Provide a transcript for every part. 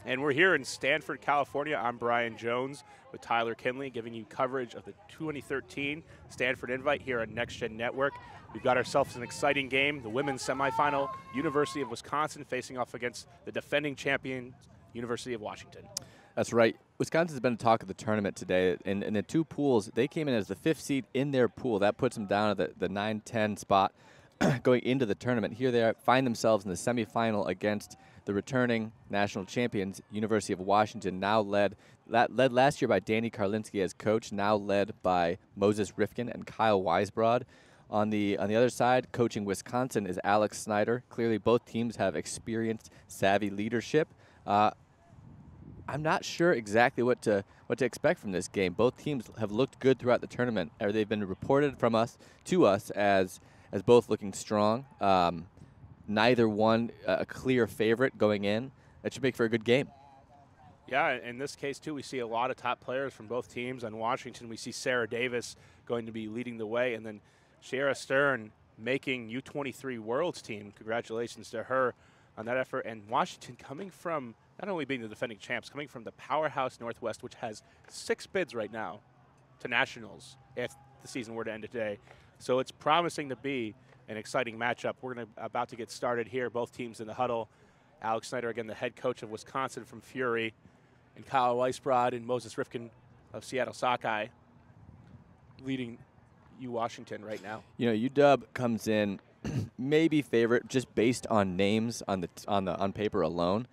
And we're here in Stanford, California. I'm Brian Jones with Tyler Kinley, giving you coverage of the 2013 Stanford Invite here on Next Gen Network. We've got ourselves an exciting game, the women's semifinal, University of Wisconsin facing off against the defending champion, University of Washington. That's right. Wisconsin's been a talk of the tournament today. In the two pools, they came in as the 5th seed in their pool. That puts them down at the 9-10 spot going into the tournament. Here they find themselves in the semifinal against the returning national champions, University of Washington, now led last year by Danny Karlinski as coach, now led by Moses Rifkin and Kyle Weisbrod. On the other side, coaching Wisconsin is Alex Snyder. Clearly, both teams have experienced, savvy leadership. I'm not sure exactly what to expect from this game. Both teams have looked good throughout the tournament, or they've been reported from us to us as both looking strong. Neither one a clear favorite going in. That should make for a good game. Yeah, in this case, too, we see a lot of top players from both teams. On Washington, we see Sarah Davis going to be leading the way, and then Shara Stern making U23 Worlds team. Congratulations to her on that effort. And Washington coming from not only being the defending champs, coming from the powerhouse Northwest, which has 6 bids right now to nationals if the season were to end today. So it's promising to be an exciting matchup. We're about to get started here. Both teams in the huddle. Alex Snyder, again, the head coach of Wisconsin from Fury, and Kyle Weisbrod and Moses Rifkin of Seattle Sockeye leading Washington right now. You know, UW comes in maybe favorite just based on names on paper alone.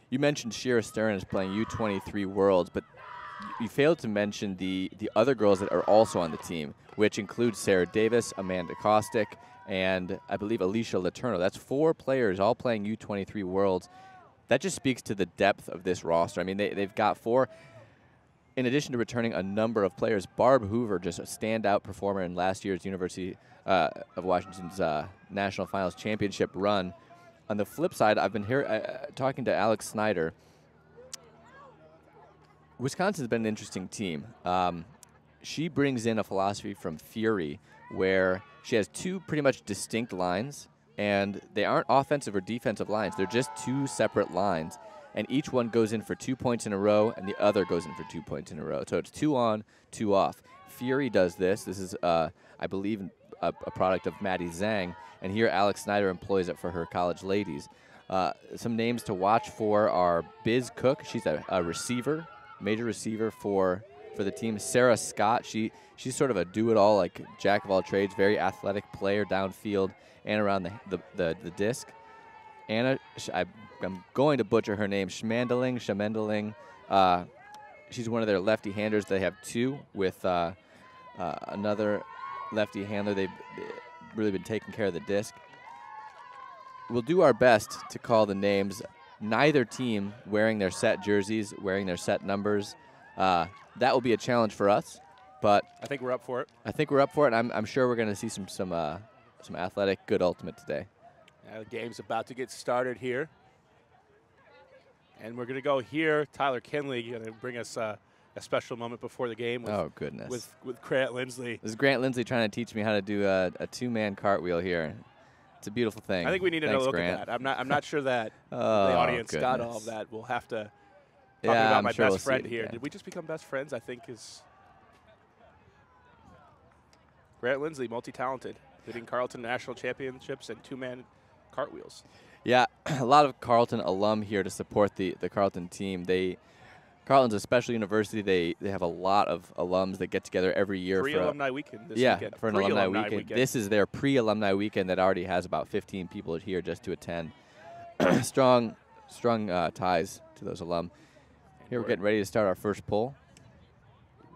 You mentioned Shara Stern is playing U23 Worlds, but you failed to mention the other girls that are also on the team, which includes Sarah Davis, Amanda Kostick, and I believe Alicia Letourneau. That's 4 players all playing U23 Worlds. That just speaks to the depth of this roster. I mean, they've got 4. In addition to returning a number of players, Barb Hoover, just a standout performer in last year's University of Washington's National Finals Championship run. On the flip side, I've been here talking to Alex Snyder. Wisconsin's been an interesting team. She brings in a philosophy from Fury where she has 2 pretty much distinct lines, and they aren't offensive or defensive lines. They're just 2 separate lines, and each one goes in for 2 points in a row, and the other goes in for 2 points in a row. So it's 2 on, 2 off. Fury does this. This is, I believe, a product of Maddie Zhang, and here Alex Snyder employs it for her college ladies. Some names to watch for are Biz Cook. She's a receiver, major receiver for the team. Sarah Scott, she's sort of a do-it-all, like jack of all trades, very athletic player downfield and around the disc. Anna, I'm going to butcher her name, Schmendeling. She's one of their lefty-handers. They have 2 with another lefty-hander. They've really been taking care of the disc. We'll do our best to call the names. Neither team wearing their set jerseys, wearing their set numbers. That will be a challenge for us, but I think we're up for it. I think we're up for it, and I'm sure we're going to see some athletic, good ultimate today. Now the game's about to get started here. And we're going to go here. Tyler Kinley going to bring us a special moment before the game. Oh, goodness. With Grant Lindsley. This is Grant Lindsley trying to teach me how to do a 2-man cartwheel here. It's a beautiful thing. I think we need to look Grant. at that. I'm not sure that the Oh, audience got goodness. all of that. We'll have to talk Yeah, about I'm my sure best we'll see friend it here. again. Did we just become best friends? I think is Grant Lindsley, multi-talented, leading Carleton national championships and 2-man cartwheels. Yeah, a lot of Carleton alum here to support the Carleton team. Carleton's a special university. They have a lot of alums that get together every year for alumni weekend this weekend. For an alumni weekend. This is their pre-alumni weekend that already has about 15 people here just to attend. strong ties to those alum. Here we're getting ready to start our first pull.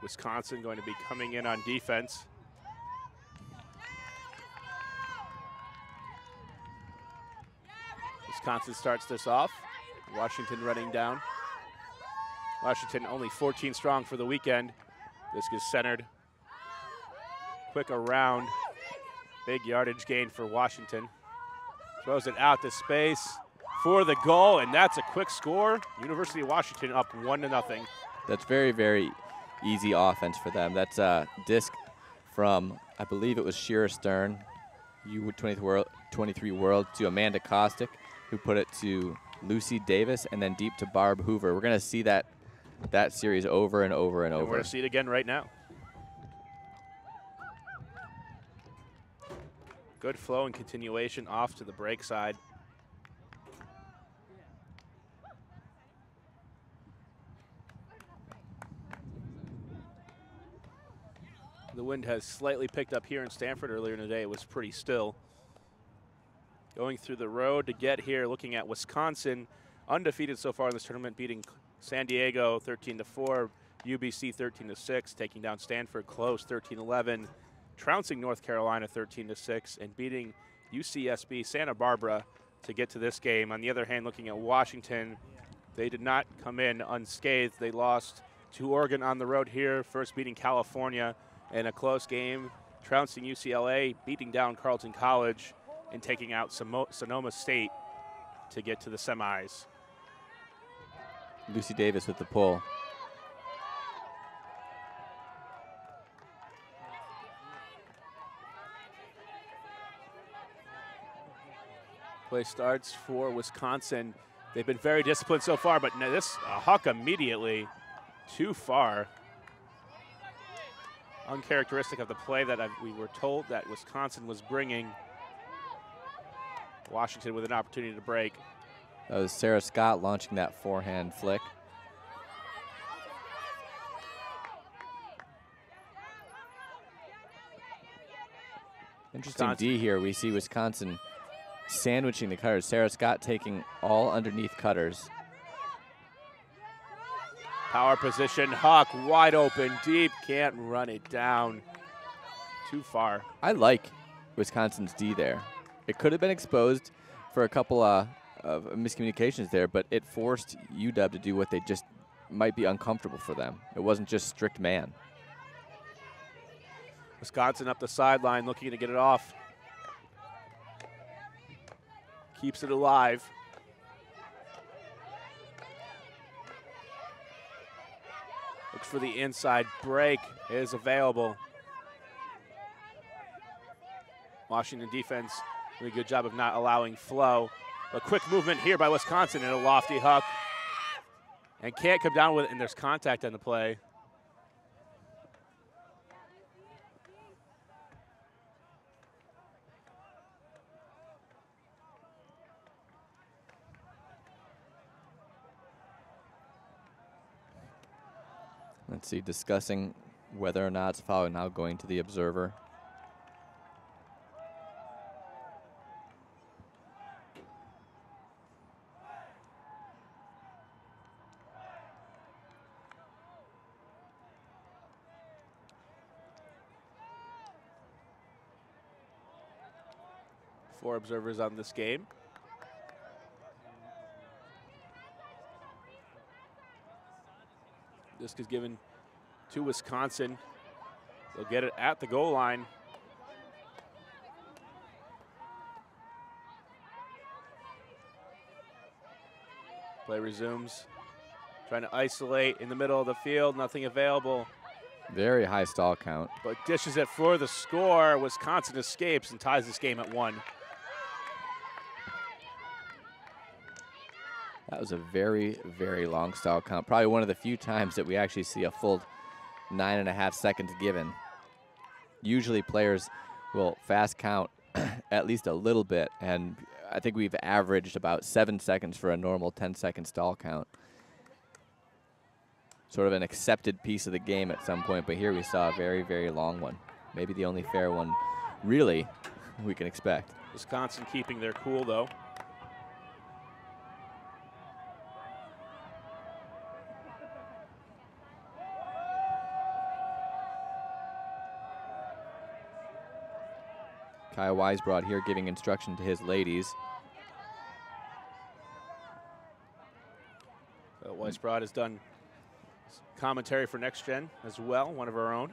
Wisconsin going to be coming in on defense. Wisconsin starts this off. Washington running down. Washington only 14 strong for the weekend. This is centered. Quick around. Big yardage gain for Washington. Throws it out to space for the goal, and that's a quick score. University of Washington up 1-0. That's very, very easy offense for them. That's a disc from, I believe it was Shara Stern, U23 World, to Amanda Kostick, who put it to Lucy Davis, and then deep to Barb Hoover. We're going to see that series over and over and over. We're going to see it again right now. Good flow and continuation off to the break side. The wind has slightly picked up here in Stanford. Earlier in the day, it was pretty still. Going through the road to get here, looking at Wisconsin, undefeated so far in this tournament, beating San Diego 13-4, UBC 13-6, taking down Stanford close 13-11, trouncing North Carolina 13-6, and beating UCSB Santa Barbara to get to this game. On the other hand, looking at Washington, they did not come in unscathed. They lost to Oregon on the road here, first beating California in a close game, trouncing UCLA, beating down Carleton College, and taking out Sonoma State to get to the semis. Lucy Davis with the pull. Play starts for Wisconsin. They've been very disciplined so far, but this huck immediately too far. Uncharacteristic of the play that we were told that Wisconsin was bringing. Washington with an opportunity to break. That was Sarah Scott launching that forehand flick. Interesting D here. We see Wisconsin sandwiching the cutters. Sarah Scott taking all underneath cutters. Power position, huck, wide open, deep, can't run it down. Too far. I like Wisconsin's D there. It could have been exposed for a couple of miscommunications there, but it forced UW to do what they just might be uncomfortable for them. It wasn't just strict man. Wisconsin up the sideline looking to get it off. Keeps it alive. Looks for the inside break. It is available. Washington defense doing a good job of not allowing flow. A quick movement here by Wisconsin and a lofty huck. And can't come down with it, and there's contact on the play. Let's see, discussing whether or not it's foul, now going to the observer. Four observers on this game. Disc is given to Wisconsin. They'll get it at the goal line. Play resumes. Trying to isolate in the middle of the field, nothing available. Very high stall count. But dishes it for the score. Wisconsin escapes and ties this game at 1. That was a very, very long stall count. Probably one of the few times that we actually see a full 9.5 seconds given. Usually players will fast count at least a little bit, and I think we've averaged about 7 seconds for a normal 10-second stall count. Sort of an accepted piece of the game at some point, but here we saw a very, very long one. Maybe the only fair one, really, we can expect. Wisconsin keeping their cool, though. Kyle Weisbrod here giving instruction to his ladies. Weisbrod has done commentary for Next Gen as well, one of our own.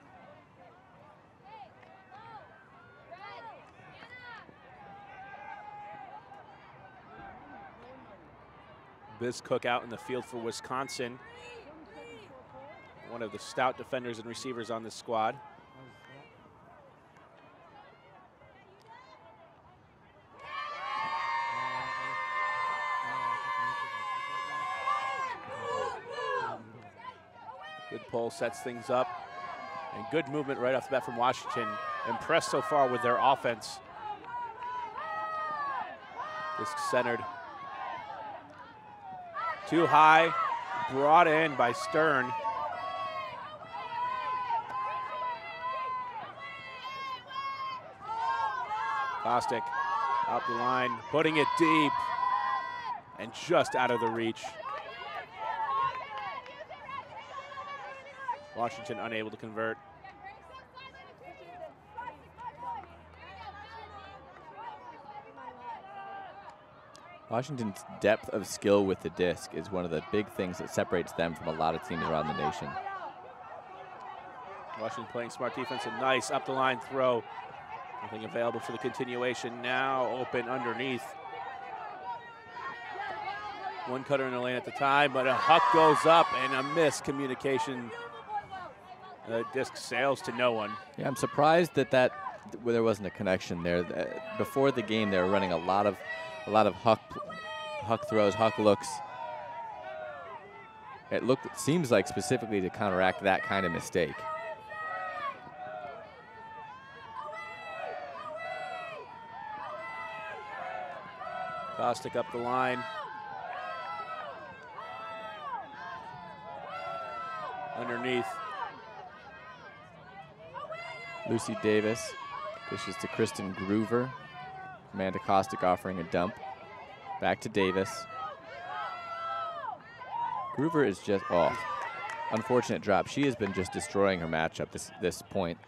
Biz Cook out in the field for Wisconsin. One of the stout defenders and receivers on this squad. Good pull, sets things up. And good movement right off the bat from Washington. Impressed so far with their offense. Disc centered. Too high, brought in by Stern. Kostick up the line, putting it deep, and just out of the reach. Washington unable to convert. Washington's depth of skill with the disc is one of the big things that separates them from a lot of teams around the nation. Washington playing smart defense, a nice up the line throw. Nothing available for the continuation. Now open underneath. One cutter in the lane at the time, but a huck goes up and a miscommunication. The disc sails to no one. Yeah, I'm surprised that there wasn't a connection there. Before the game, they were running a lot of huck throws, huck looks. It seems like specifically to counteract that kind of mistake. Kostick up the line. Underneath. Lucy Davis dishes to Kristen Groover. Amanda Kostick offering a dump. Back to Davis. Groover is just, unfortunate drop. She has been just destroying her matchup this point.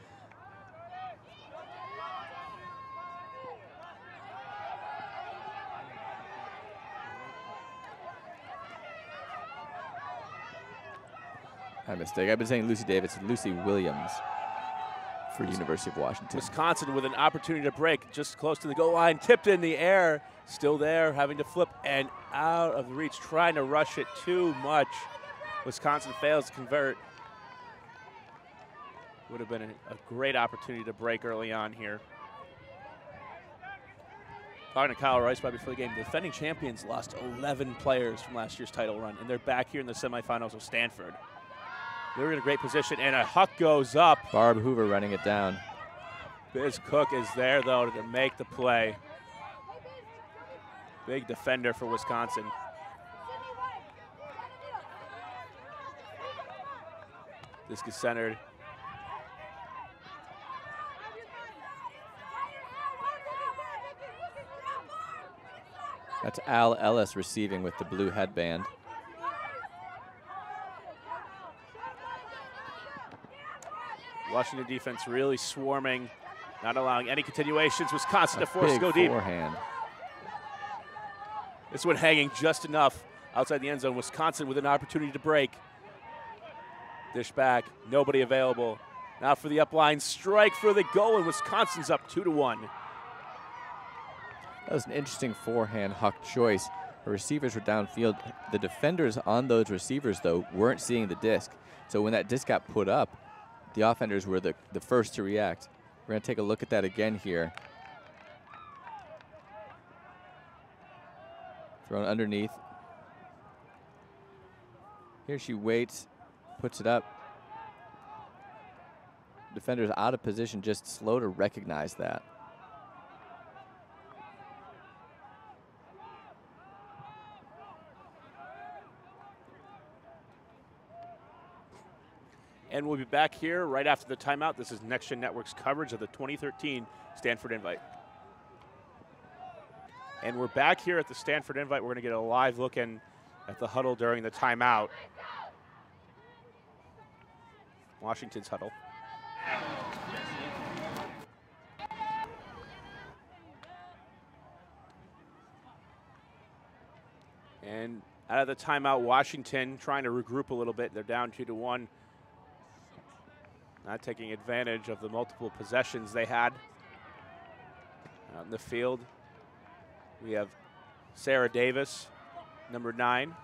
My mistake. I've been saying Lucy Davis, Lucy Williams for University of Washington. Wisconsin with an opportunity to break just close to the goal line, tipped in the air, still there, having to flip and out of the reach, trying to rush it too much. Wisconsin fails to convert. Would have been a great opportunity to break early on here. Talking to Kyle Rice before the game, the defending champions lost 11 players from last year's title run, and they're back here in the semifinals with Stanford. They're in a great position, and a huck goes up. Barb Hoover running it down. Biz Cook is there, though, to make the play. Big defender for Wisconsin. This is centered. That's Al Ellis receiving with the blue headband. Washington defense really swarming, not allowing any continuations. Wisconsin to force to go big deep. Forehand. This one hanging just enough outside the end zone. Wisconsin with an opportunity to break. Dish back, nobody available. Now for the upline strike for the goal, and Wisconsin's up 2-1. That was an interesting forehand huck choice. The receivers were downfield. The defenders on those receivers, though, weren't seeing the disc. So when that disc got put up, the offenders were the first to react. We're going to take a look at that again here. Thrown underneath. Here she waits, puts it up. Defender's out of position, just slow to recognize that. And we'll be back here right after the timeout. This is Next Gen Network's coverage of the 2013 Stanford Invite. And we're back here at the Stanford Invite. We're going to get a live look in at the huddle during the timeout. Washington's huddle. And out of the timeout, Washington trying to regroup a little bit. They're down 2-1. Not taking advantage of the multiple possessions they had out in the field. We have Sarah Davis, number 9.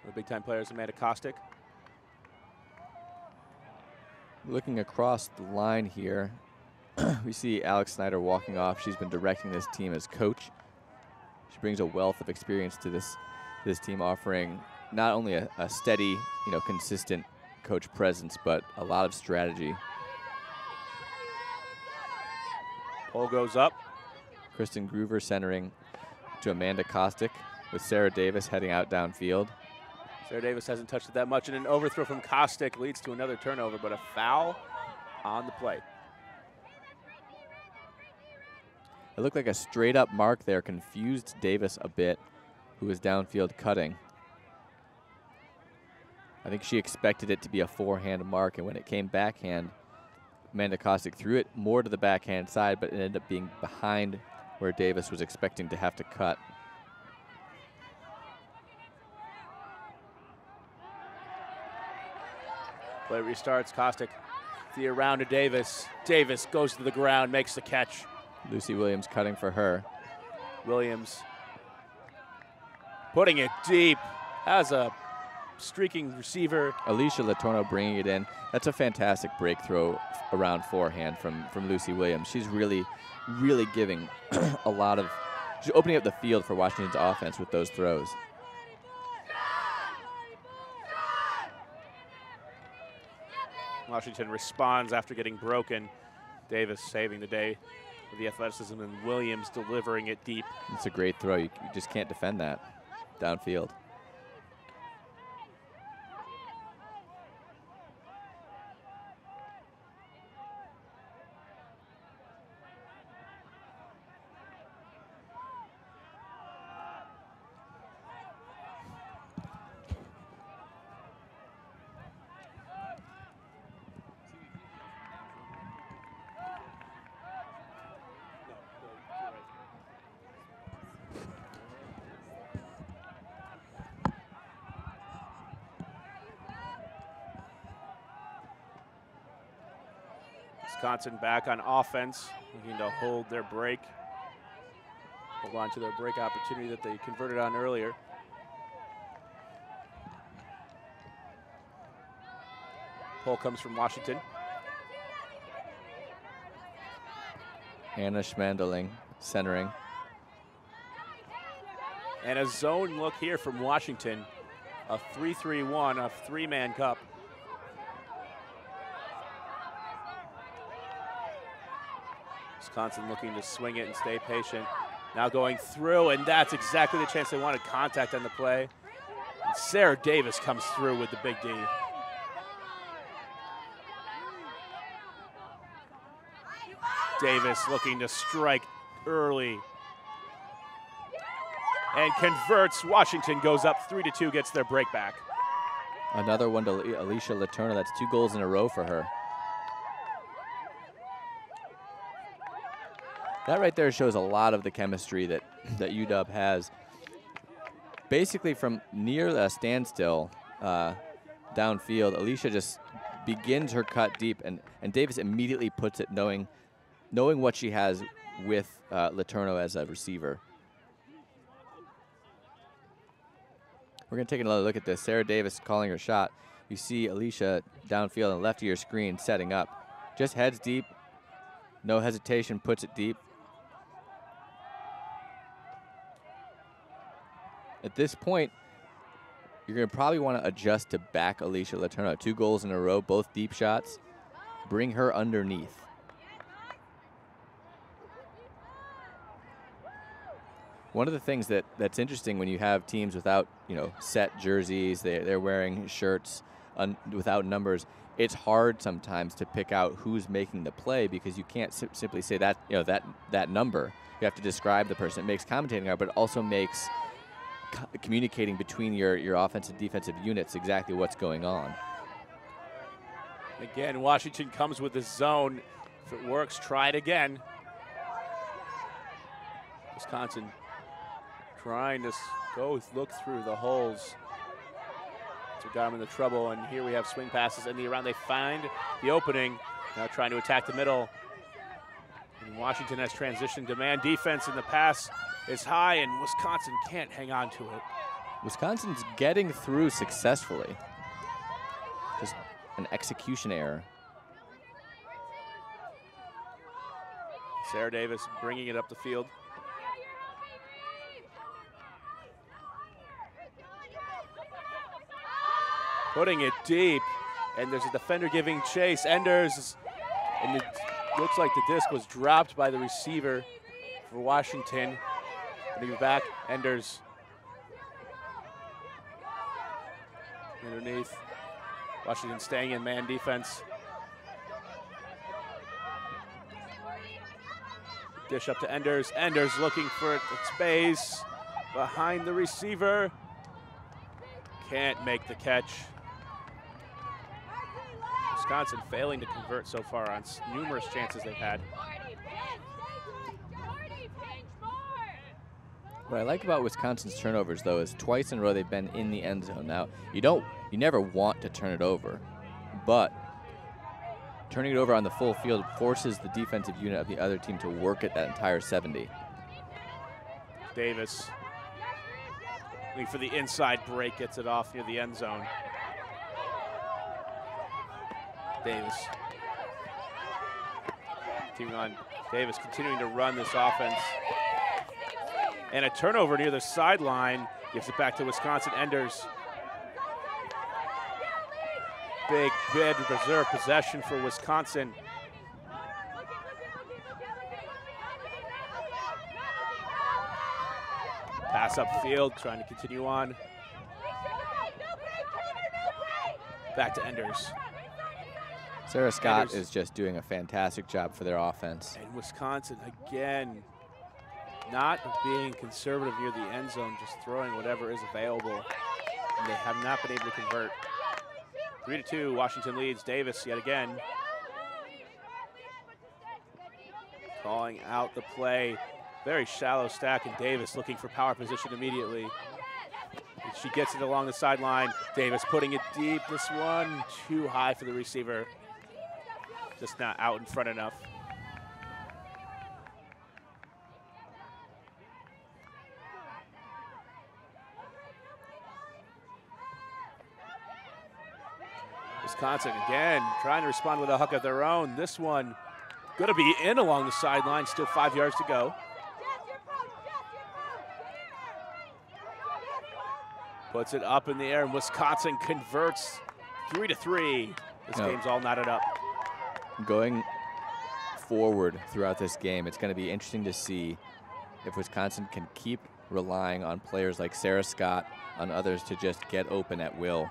The big-time player is Amanda Kostick. Looking across the line here, we see Alex Snyder walking off. She's been directing this team as coach. She brings a wealth of experience to this team, offering not only a steady, consistent coach presence, but a lot of strategy. Pole goes up. Kristen Groover centering to Amanda Kostick with Sarah Davis heading out downfield. Sarah Davis hasn't touched it that much, and an overthrow from Kostick leads to another turnover, but a foul on the play. It looked like a straight-up mark there, confused Davis a bit, who was downfield cutting. I think she expected it to be a forehand mark, and when it came backhand, Amanda Kostick threw it more to the backhand side, but it ended up being behind where Davis was expecting to have to cut. Play restarts. Kostick the around to Davis. Davis goes to the ground, makes the catch. Lucy Williams cutting for her. Williams putting it deep. Has a streaking receiver. Alicia Letourneau bringing it in. That's a fantastic breakthrow around forehand from Lucy Williams. She's really giving a lot of, she's opening up the field for Washington's offense with those throws. Washington responds after getting broken. Davis saving the day with the athleticism, and Williams delivering it deep. It's a great throw. You just can't defend that downfield. Wisconsin back on offense, looking to hold their break. Hold on to their break opportunity that they converted on earlier. Pull comes from Washington. Anna Schmandeling centering. And a zone look here from Washington. A 3-3-1, a three-man cup. Wisconsin looking to swing it and stay patient. Now going through, and that's exactly the chance they wanted. Contact on the play. And Sarah Davis comes through with the big D. Davis looking to strike early. And converts. Washington goes up 3-2, gets their break back. Another one to Alicia Letourneau. That's 2 goals in a row for her. That right there shows a lot of the chemistry that UW has. Basically from near the standstill downfield, Alicia just begins her cut deep, and Davis immediately puts it knowing what she has with Letourneau as a receiver. We're going to take another look at this. Sarah Davis calling her shot. You see Alicia downfield on the left of your screen setting up. Just heads deep, no hesitation, puts it deep. At this point, you're going to probably want to adjust to back Alicia Letourneau. 2 goals in a row, both deep shots. Bring her underneath. One of the things that's interesting when you have teams without, set jerseys, they're wearing shirts without numbers, it's hard sometimes to pick out who's making the play because you can't simply say that, that number. You have to describe the person. It makes commentating hard, but it also makes communicating between your offensive and defensive units exactly what's going on. Again, Washington comes with the zone. If it works, try it again. Wisconsin trying to look through the holes to got them into trouble, and here we have swing passes in the around. They find the opening, now trying to attack the middle. And Washington has transitioned to man defense, and the pass is high, and Wisconsin can't hang on to it. Wisconsin's getting through successfully. Just an execution error. Sarah Davis bringing it up the field. putting it deep, and there's a defender giving chase. Enders, and it looks like the disc was dropped by the receiver for Washington. Putting it back, Enders underneath. Washington staying in man defense. Dish up to Enders. Enders looking for space behind the receiver. Can't make the catch. Wisconsin failing to convert so far on numerous chances they've had. What I like about Wisconsin's turnovers, though, is twice in a row they've been in the end zone. Now, you never want to turn it over, but turning it over on the full field forces the defensive unit of the other team to work at that entire 70. Davis looking for the inside break, gets it off near the end zone. Davis. Continuing on. Davis continuing to run this offense. And a turnover near the sideline. Gives it back to Wisconsin. Enders. Big reserve possession for Wisconsin. Pass upfield, trying to continue on. Back to Enders. Sarah Scott is just doing a fantastic job for their offense. And Wisconsin, again, not being conservative near the end zone, just throwing whatever is available. And they have not been able to convert. 3-2, Washington leads. Davis yet again. Calling out the play. Very shallow stack, and Davis looking for power position immediately. And she gets it along the sideline. Davis putting it deep. This one too high for the receiver. Just not out in front enough. Wisconsin again trying to respond with a hook of their own. This one going to be in along the sideline, still 5 yards to go. Puts it up in the air, and Wisconsin converts 3-3. This game's all knotted up. Going forward throughout this game, it's going to be interesting to see if Wisconsin can keep relying on players like Sarah Scott, on others to just get open at will.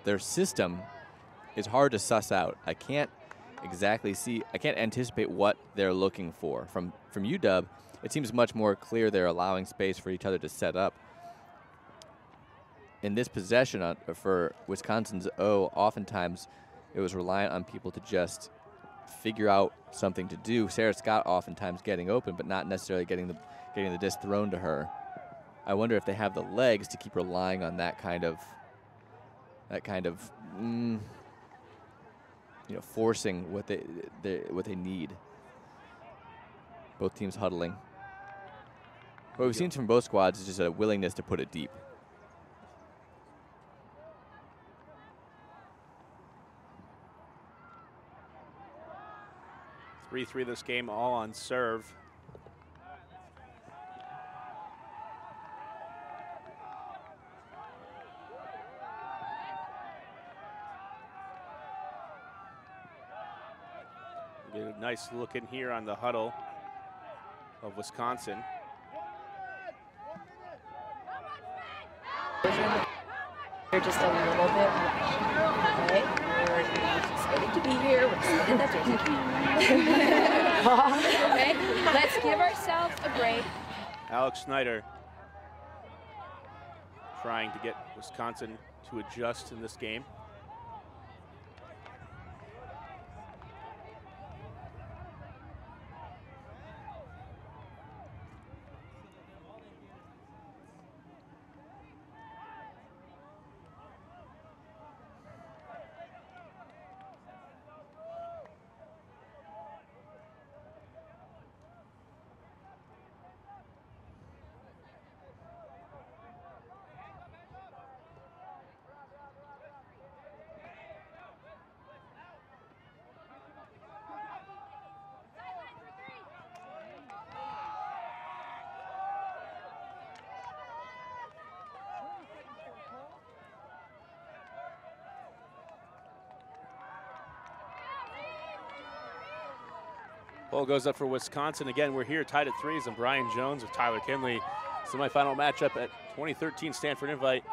Their system is hard to suss out. I can't exactly see, I can't anticipate what they're looking for. From UW, it seems much more clear they're allowing space for each other to set up. In this possession for Wisconsin's oftentimes it was reliant on people to just figure out something to do. Sarah Scott oftentimes getting open, but not necessarily getting the disc thrown to her. I wonder if they have the legs to keep relying on that kind of forcing what they need. Both teams huddling. What we've seen from both squads is just a willingness to put it deep. 3-3 this game, all on serve. Get a nice look in here on the huddle of Wisconsin. You're just a little bit right? We're excited to be here. We're excited that you're okay, let's give ourselves a break. Alex Snyder trying to get Wisconsin to adjust in this game. Ball goes up for Wisconsin. Again, we're here tied at 3s, and Brian Jones with Tyler Kinley. Semifinal matchup at 2013 Stanford Invite.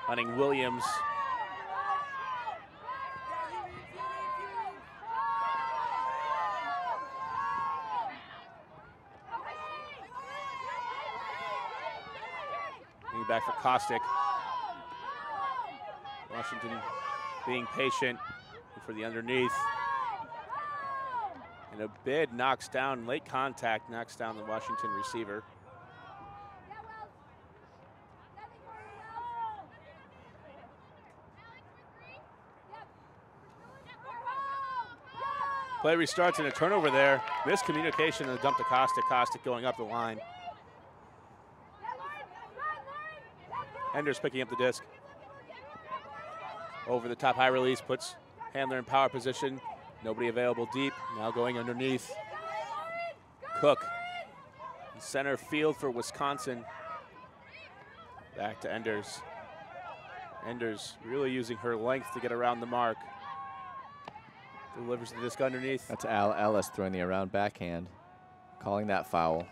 Hunting Williams. Back for Kostick. Washington being patient for the underneath. And a bid knocks down, late contact knocks down the Washington receiver. Play restarts and a turnover there. Miscommunication and a dump to Kostick. Kostick going up the line. Enders picking up the disc. Over the top, high release, puts Handler in power position. Nobody available deep. Now going underneath. Cook. Center field for Wisconsin. Back to Enders. Enders really using her length to get around the mark. Delivers the disc underneath. That's Al Ellis throwing the around backhand, calling that foul.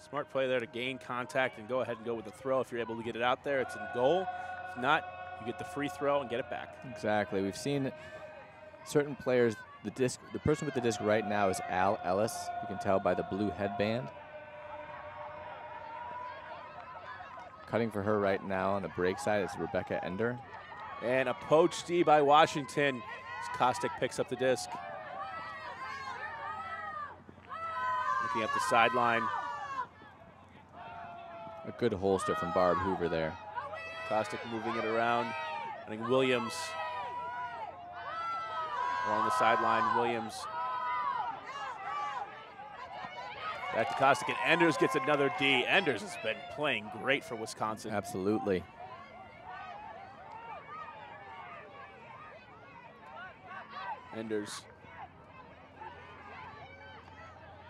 Smart play there to gain contact and go ahead and go with the throw. If you're able to get it out there, it's in goal. If not, you get the free throw and get it back. Exactly. We've seen certain players, the person with the disc right now is Al Ellis. You can tell by the blue headband. Cutting for her right now on the break side is Rebecca Ender. And a poach D by Washington as Kostick picks up the disc. Looking at the sideline. A good holster from Barb Hoover there. Kostick moving it around. I think Williams along the sideline. Williams back to Kostick, and Enders gets another D. Enders has been playing great for Wisconsin. Absolutely. Enders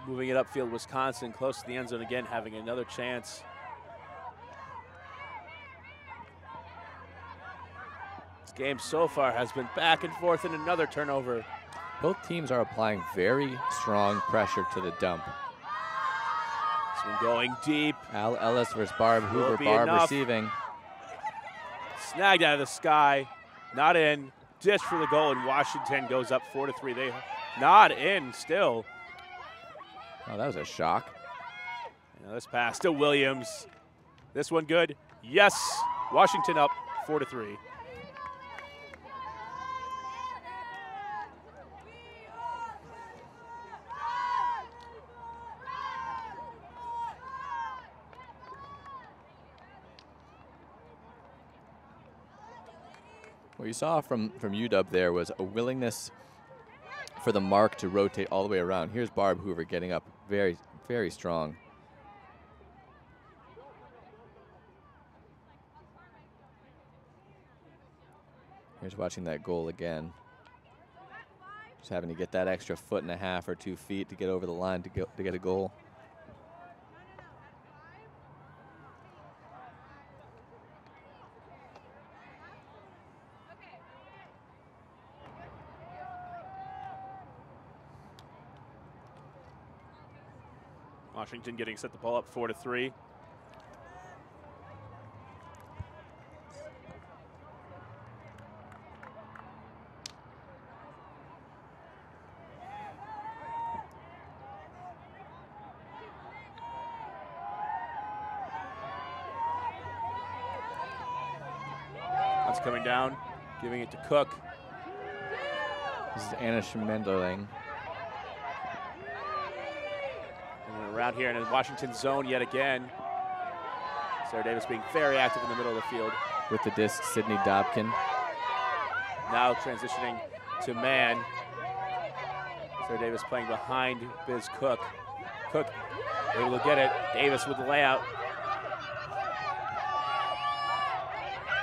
moving it upfield. Wisconsin close to the end zone again, having another chance. Game so far has been back and forth and another turnover. Both teams are applying very strong pressure to the dump. This one going deep. Al Ellis versus Barb Hoover. Barb receiving. Snagged out of the sky. Not in. Dish for the goal, and Washington goes up 4-3. They not in still. Oh, that was a shock. Now this pass to Williams. This one good. Yes. Washington up 4-3. What you saw from UW there was a willingness for the mark to rotate all the way around. Here's Barb Hoover getting up very, very strong. Here's watching that goal again. Just having to get that extra 1.5 or 2 feet to get over the line to get a goal. Washington getting set the ball up 4-3. That's coming down, giving it to Cook. This is Anna Schmendeling. Around here in Washington's zone yet again. Sarah Davis being very active in the middle of the field. With the disc, Sydney Dobkin. Now transitioning to man. Sarah Davis playing behind Biz Cook. Cook able to get it. Davis with the layout.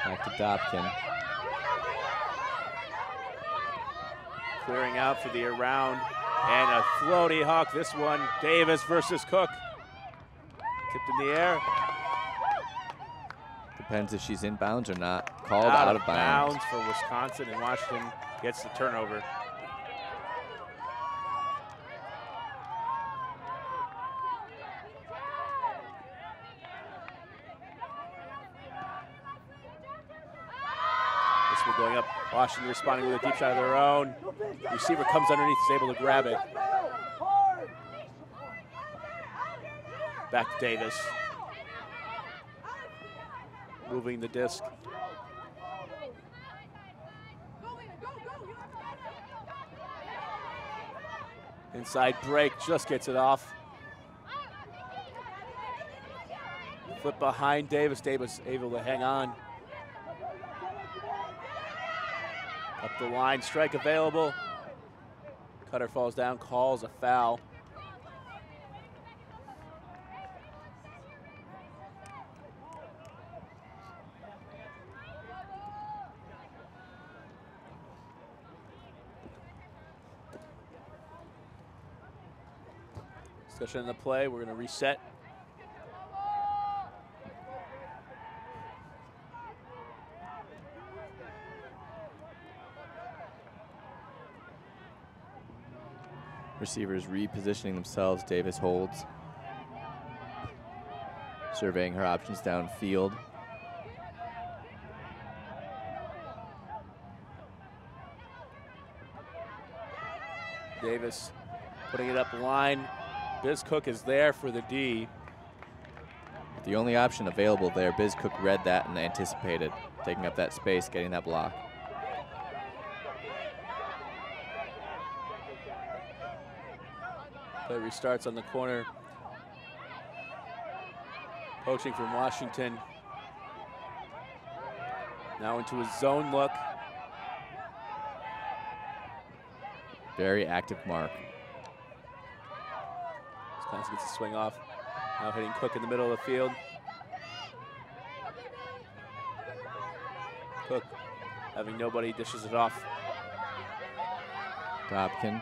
Back to Dobkin. Clearing out for the around. And a floaty hawk. This one, Davis versus Cook. Tipped in the air. Depends if she's in bounds or not. Called out of bounds. For Wisconsin, and Washington gets the turnover. This one going up. Washington responding with a deep shot of their own. Receiver comes underneath, is able to grab it. Back to Davis. Moving the disc. Inside break, just gets it off. Flip behind Davis. Davis able to hang on. Up the line, strike available. Cutter falls down, calls a foul. Discussion in the play, we're gonna reset. Receivers repositioning themselves. Davis holds. Surveying her options downfield. Davis putting it up the line. Biz Cook is there for the D. The only option available there, Biz Cook read that and anticipated, taking up that space, getting that block. Play restarts on the corner. Poaching from Washington. Now into his zone look. Very active mark. Wisconsin gets a swing off. Now hitting Cook in the middle of the field. Cook having nobody, dishes it off. Dobkin.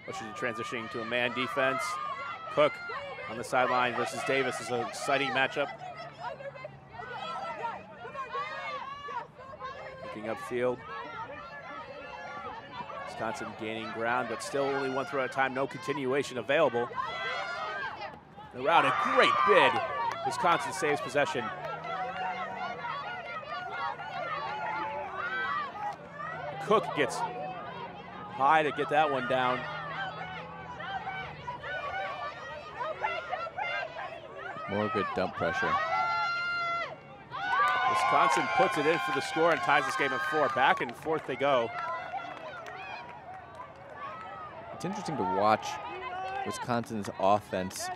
Washington transitioning to a man defense. Cook on the sideline versus Davis is an exciting matchup. Looking upfield. Wisconsin gaining ground, but still only one throw at a time. No continuation available. The route, a great bid. Wisconsin saves possession. Cook gets high to get that one down. More good dump pressure. Wisconsin puts it in for the score and ties this game at 4. Back and forth they go. It's interesting to watch Wisconsin's offense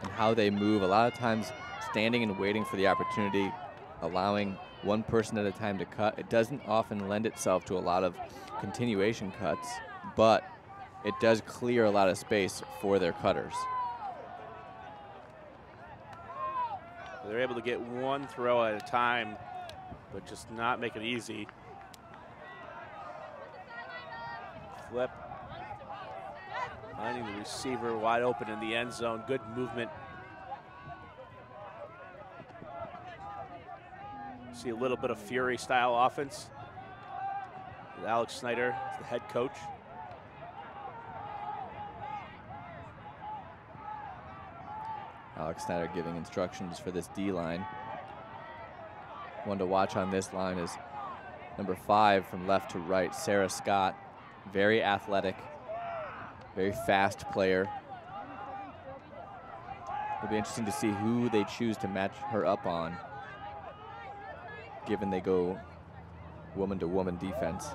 and how they move. A lot of times standing and waiting for the opportunity, allowing one person at a time to cut. It doesn't often lend itself to a lot of continuation cuts, but it does clear a lot of space for their cutters. They're able to get one throw at a time, but just not make it easy. Flip. Finding the receiver wide open in the end zone. Good movement. See a little bit of Fury style offense with Alex Snyder as the head coach. Alex Snyder giving instructions for this D-line. One to watch on this line is number 5 from left to right, Sarah Scott. Very athletic, very fast player. It'll be interesting to see who they choose to match her up on, given they go woman-to-woman defense.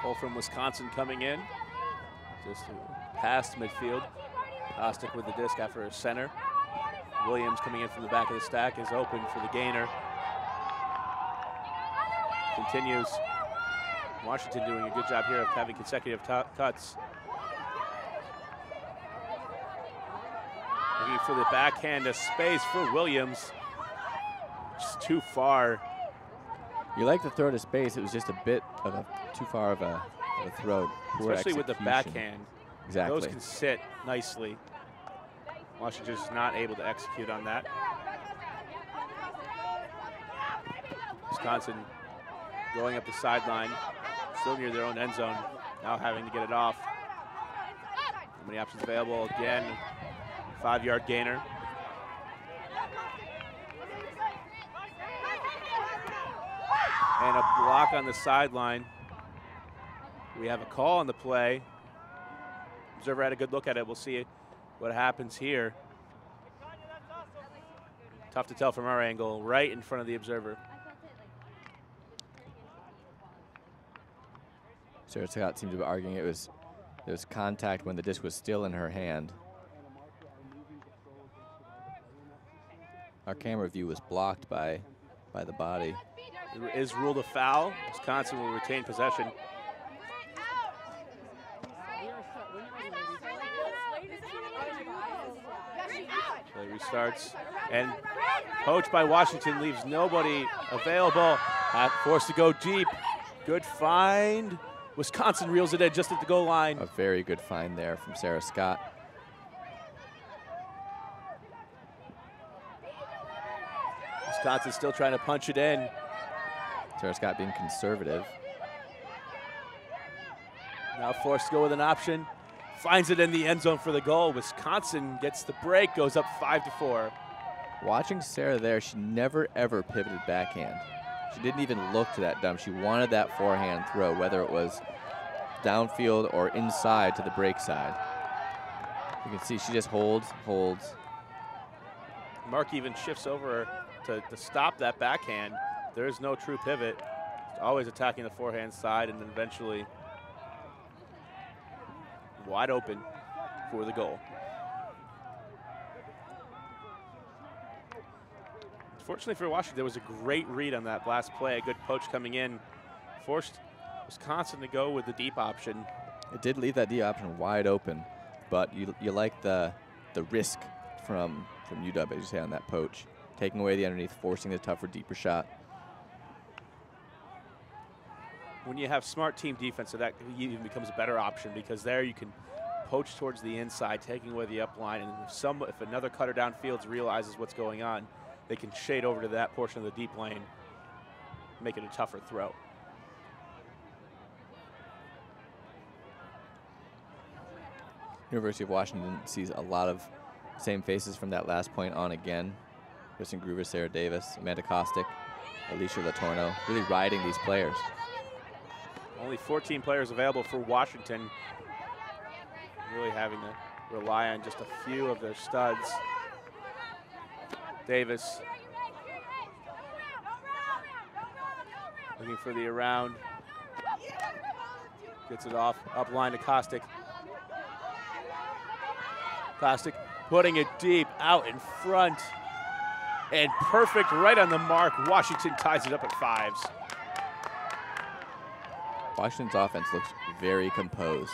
Ball from Wisconsin coming in. Just past midfield. Kostick with the disc after a center. Williams coming in from the back of the stack is open for the gainer. Continues. Washington doing a good job here of having consecutive cuts. Looking for the backhand of space for Williams. Just too far. You like the throw to space. It was just a bit of a too far of a throw. Poor especially with the execution. backhand. Exactly. Those can sit nicely. Washington's not able to execute on that. Wisconsin going up the sideline, still near their own end zone, now having to get it off. How many options available? Again, 5-yard gainer. And a block on the sideline. We have a call on the play. Observer had a good look at it. We'll see what happens here. Tough to tell from our angle, right in front of the observer. Sarah Scott seemed to be arguing there was contact when the disc was still in her hand. Our camera view was blocked by the body. It is ruled a foul. Wisconsin will retain possession. Play restarts, and poached by Washington, leaves nobody available. Forced to go deep. Good find. Wisconsin reels it in just at the goal line. A very good find there from Sarah Scott. Wisconsin still trying to punch it in. Sarah Scott being conservative. Now forced to go with an option. Finds it in the end zone for the goal. Wisconsin gets the break, goes up 5-4. Watching Sarah there, she never ever pivoted backhand. She didn't even look to that dump. She wanted that forehand throw, whether it was downfield or inside to the break side. You can see she just holds. Mark even shifts over to stop that backhand. There's no true pivot. Always attacking the forehand side, and then eventually wide open for the goal. Fortunately for Washington, there was a great read on that last play. A good poach coming in. Forced Wisconsin to go with the deep option. It did leave that deep option wide open, but you like the risk from UW, as you say, on that poach. Taking away the underneath, forcing the tougher, deeper shot. When you have smart team defense, so that even becomes a better option, because there you can poach towards the inside, taking away the up line, and if another cutter downfield realizes what's going on, they can shade over to that portion of the deep lane, make it a tougher throw. University of Washington sees a lot of same faces from that last point on again. Kristen Groover, Sarah Davis, Amanda Kostick, Alicia Latorno, really riding these players. Only 14 players available for Washington. Really having to rely on just a few of their studs. Davis looking for the around. Gets it off, up line to Kostick. Kostick putting it deep out in front. And perfect right on the mark. Washington ties it up at 5s. Washington's offense looks very composed.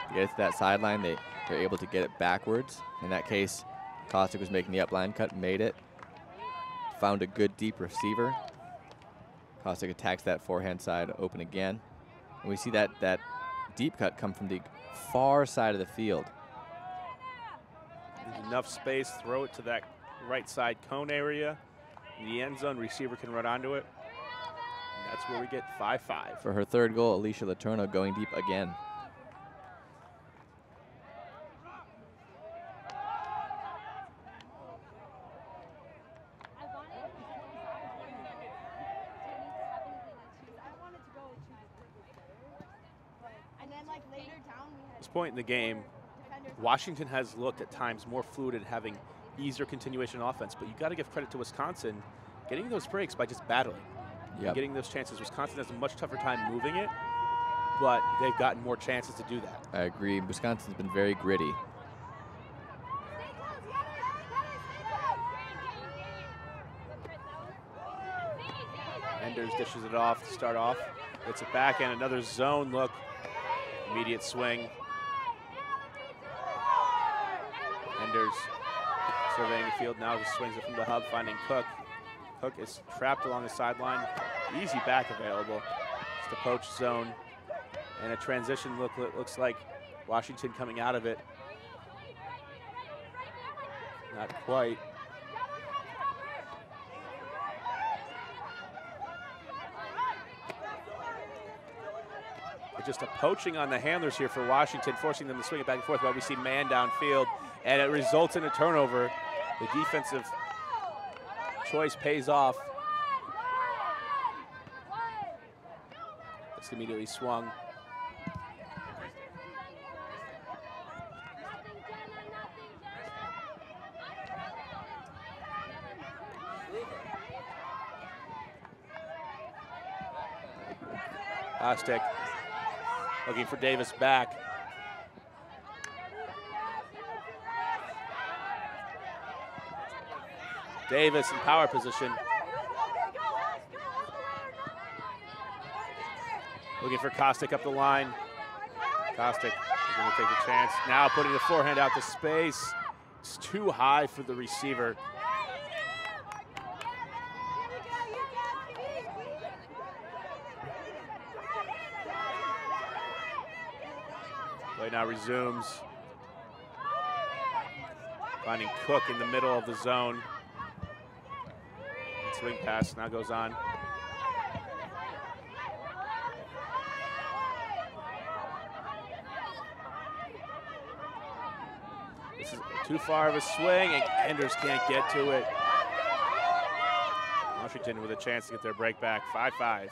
To get it to that sideline, they're able to get it backwards. In that case, Kostick was making the upline cut, made it. Found a good deep receiver. Kostick attacks that forehand side open again. And we see that deep cut come from the far side of the field. There's enough space, throw it to that right side cone area. In the end zone, receiver can run onto it. And that's where we get 5-5. For her third goal, Alicia Latorno going deep again. At this point in the game, Washington has looked at times more fluid and having easier continuation offense, but you got to give credit to Wisconsin getting those breaks by just battling. Yep. Getting those chances. Wisconsin has a much tougher time moving it, but they've gotten more chances to do that. I agree. Wisconsin's been very gritty. Enders dishes it off to start off. It's a back and another zone look. Immediate swing. Enders surveying the field now, just swings it from the hub, finding Cook. Cook is trapped along the sideline. Easy back available. It's the poach zone. And a transition look, looks like Washington coming out of it. Not quite. But just a poaching on the handlers here for Washington, forcing them to swing it back and forth while we see man downfield, and it results in a turnover. The defensive choice pays off. disc immediately swung. Bostic looking for Davis back. Davis in power position. Looking for Kostic up the line. Kostic is going to take a chance. Now putting the forehand out to space. It's too high for the receiver. Play now resumes. Finding Cook in the middle of the zone. Swing pass now goes on. This is too far of a swing, and Anders can't get to it. Washington with a chance to get their break back, 5-5.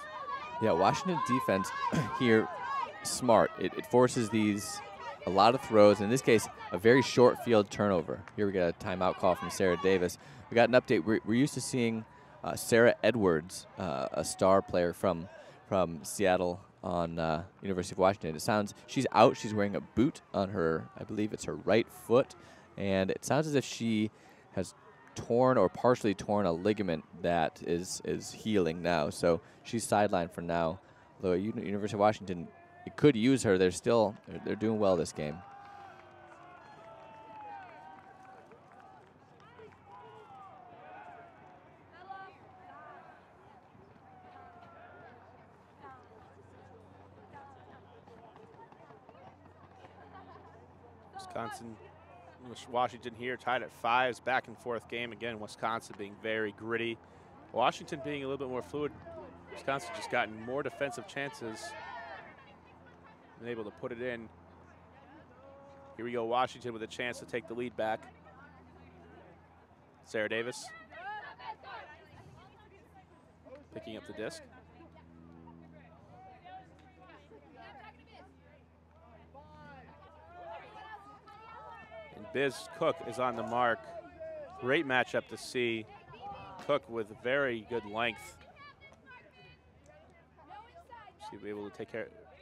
Yeah, Washington defense here, smart. It forces a lot of throws. In this case, a very short field turnover. Here we got a timeout call from Sarah Davis. We got an update. We're used to seeing Sarah Edwards, a star player from Seattle on University of Washington. It sounds she's out. She's wearing a boot on her, I believe it's her right foot, and it sounds as if she has torn or partially torn a ligament that is healing now. So she's sidelined for now. Though University of Washington, it could use her. They're doing well this game. Wisconsin, Washington here tied at 5. It's back and forth game. Again, Wisconsin being very gritty. Washington being a little bit more fluid. Wisconsin just gotten more defensive chances and able to put it in. Here we go, Washington with a chance to take the lead back. Sarah Davis picking up the disc. And Biz Cook is on the mark. Great matchup to see. Cook with very good length. She'll be able to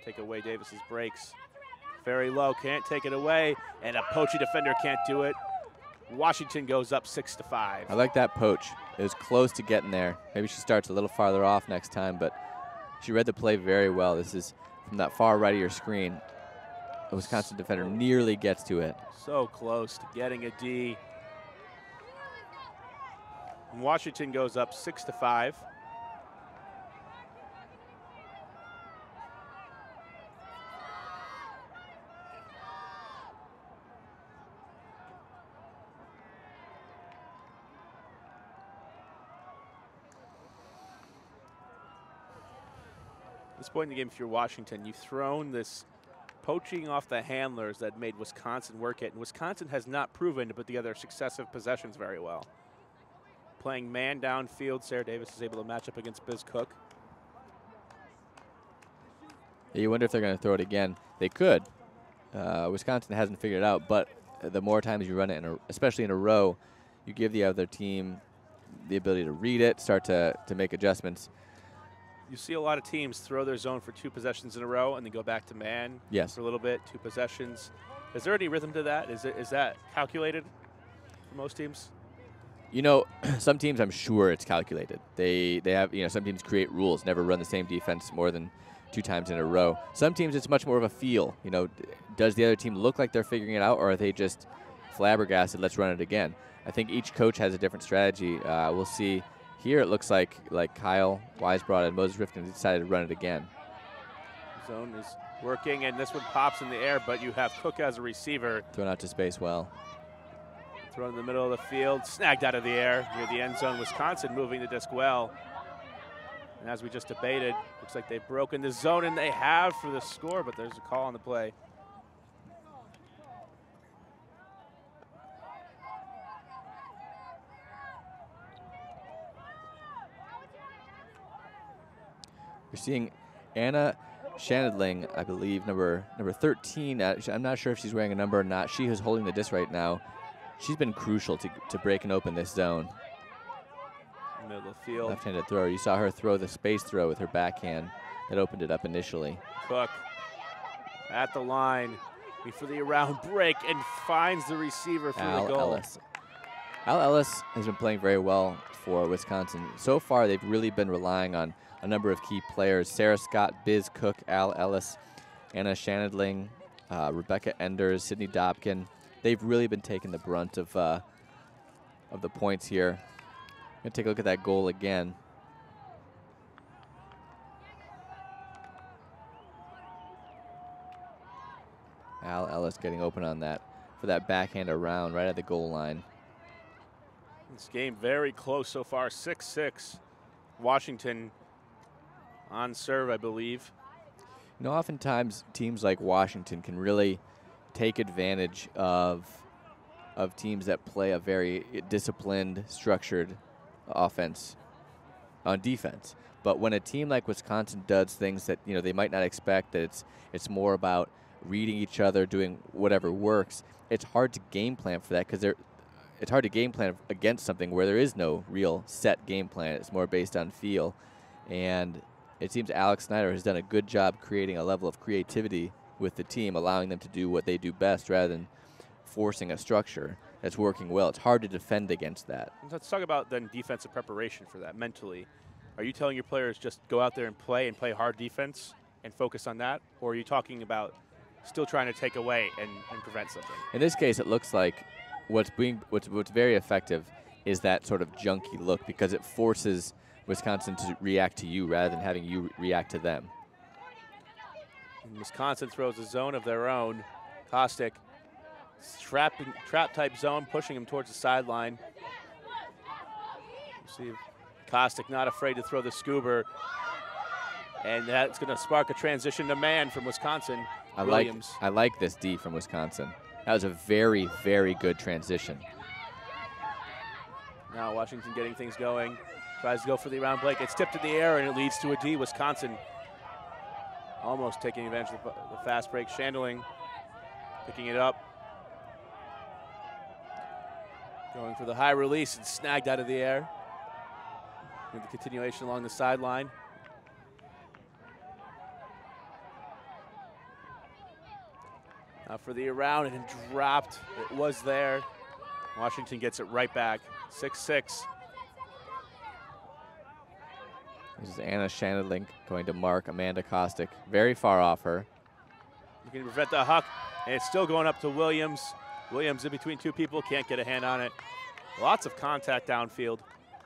take away Davis's breaks. Very low, can't take it away, and a poachy defender can't do it. Washington goes up 6-5. I like that poach. It was close to getting there. Maybe she starts a little farther off next time, but she read the play very well. This is from that far right of your screen. The Wisconsin defender nearly gets to it. So close to getting a D. And Washington goes up 6-5. At this point in the game, if you're Washington, you've thrown this poaching off the handlers that made Wisconsin work it. And Wisconsin has not proven to put together successive possessions very well. Playing man downfield, Sarah Davis is able to match up against Biz Cook. Yeah, you wonder if they're going to throw it again. They could. Wisconsin hasn't figured it out, but the more times you run it, especially in a row, you give the other team the ability to read it, start to make adjustments. You see a lot of teams throw their zone for 2 possessions in a row and then go back to man for a little bit, 2 possessions. Is there any rhythm to that? Is that calculated for most teams? You know, some teams I'm sure it's calculated. They have, some teams create rules, never run the same defense more than 2 times in a row. Some teams it's much more of a feel. Does the other team look like they're figuring it out, or are they just flabbergasted, let's run it again? I think each coach has a different strategy. We'll see. Here it looks like Kyle Weisbrod and Moses Rifkin decided to run it again. Zone is working, and this one pops in the air, but you have Cook as a receiver. Thrown out to space well. Thrown in the middle of the field, snagged out of the air near the end zone. Wisconsin moving the disc well. And as we just debated, looks like they've broken the zone, and they have for the score, but there's a call on the play. You're seeing Anna Shanadling, I believe, number 13. I'm not sure if she's wearing a number or not. She who's holding the disc right now. She's been crucial to breaking open this zone. Middle of the field. Left-handed thrower. You saw her throw the space throw with her backhand that opened it up initially. Cook at the line for the around break and finds the receiver through the goal. Ellis. Al Ellis has been playing very well for Wisconsin. So far, they've really been relying on a number of key players. Sarah Scott, Biz Cook, Al Ellis, Anna Shanadling, Rebecca Enders, Sydney Dobkin. They've really been taking the brunt of the points here. I'm going to take a look at that goal again. Al Ellis getting open on that for that backhand around right at the goal line. This game very close so far, 6-6. Washington on serve, I believe. You know, oftentimes teams like Washington can really take advantage of teams that play a very disciplined, structured offense on defense. But when a team like Wisconsin does things that, you know, they might not expect, that it's more about reading each other, doing whatever works, it's hard to game plan for that because it's hard to game plan against something where there is no real set game plan. It's more based on feel. And it seems Alex Snyder has done a good job creating a level of creativity with the team, allowing them to do what they do best rather than forcing a structure that's working well. It's hard to defend against that. Let's talk about then defensive preparation for that mentally. Are you telling your players just go out there and play hard defense and focus on that? Or are you talking about still trying to take away and prevent something? In this case, it looks like what's very effective is that sort of junky look because it forces Wisconsin to react to you rather than having you react to them. And Wisconsin throws a zone of their own. Kostick, trap type zone, pushing him towards the sideline. See Kostick not afraid to throw the scuba, and that's going to spark a transition to man from Wisconsin. Williams. I like this D from Wisconsin. That was a very, very good transition. Now Washington getting things going. Tries to go for the around break. It's tipped in the air, and it leads to a D. Wisconsin almost taking advantage of the fast break. Shandling picking it up. Going for the high release and snagged out of the air. And the continuation along the sideline. Now for the around and dropped. It was there. Washington gets it right back. 6-6. This is Anna Shanadling going to mark Amanda Kostick. Very far off her. Looking to prevent the huck, and it's still going up to Williams. Williams in between two people, can't get a hand on it. Lots of contact downfield.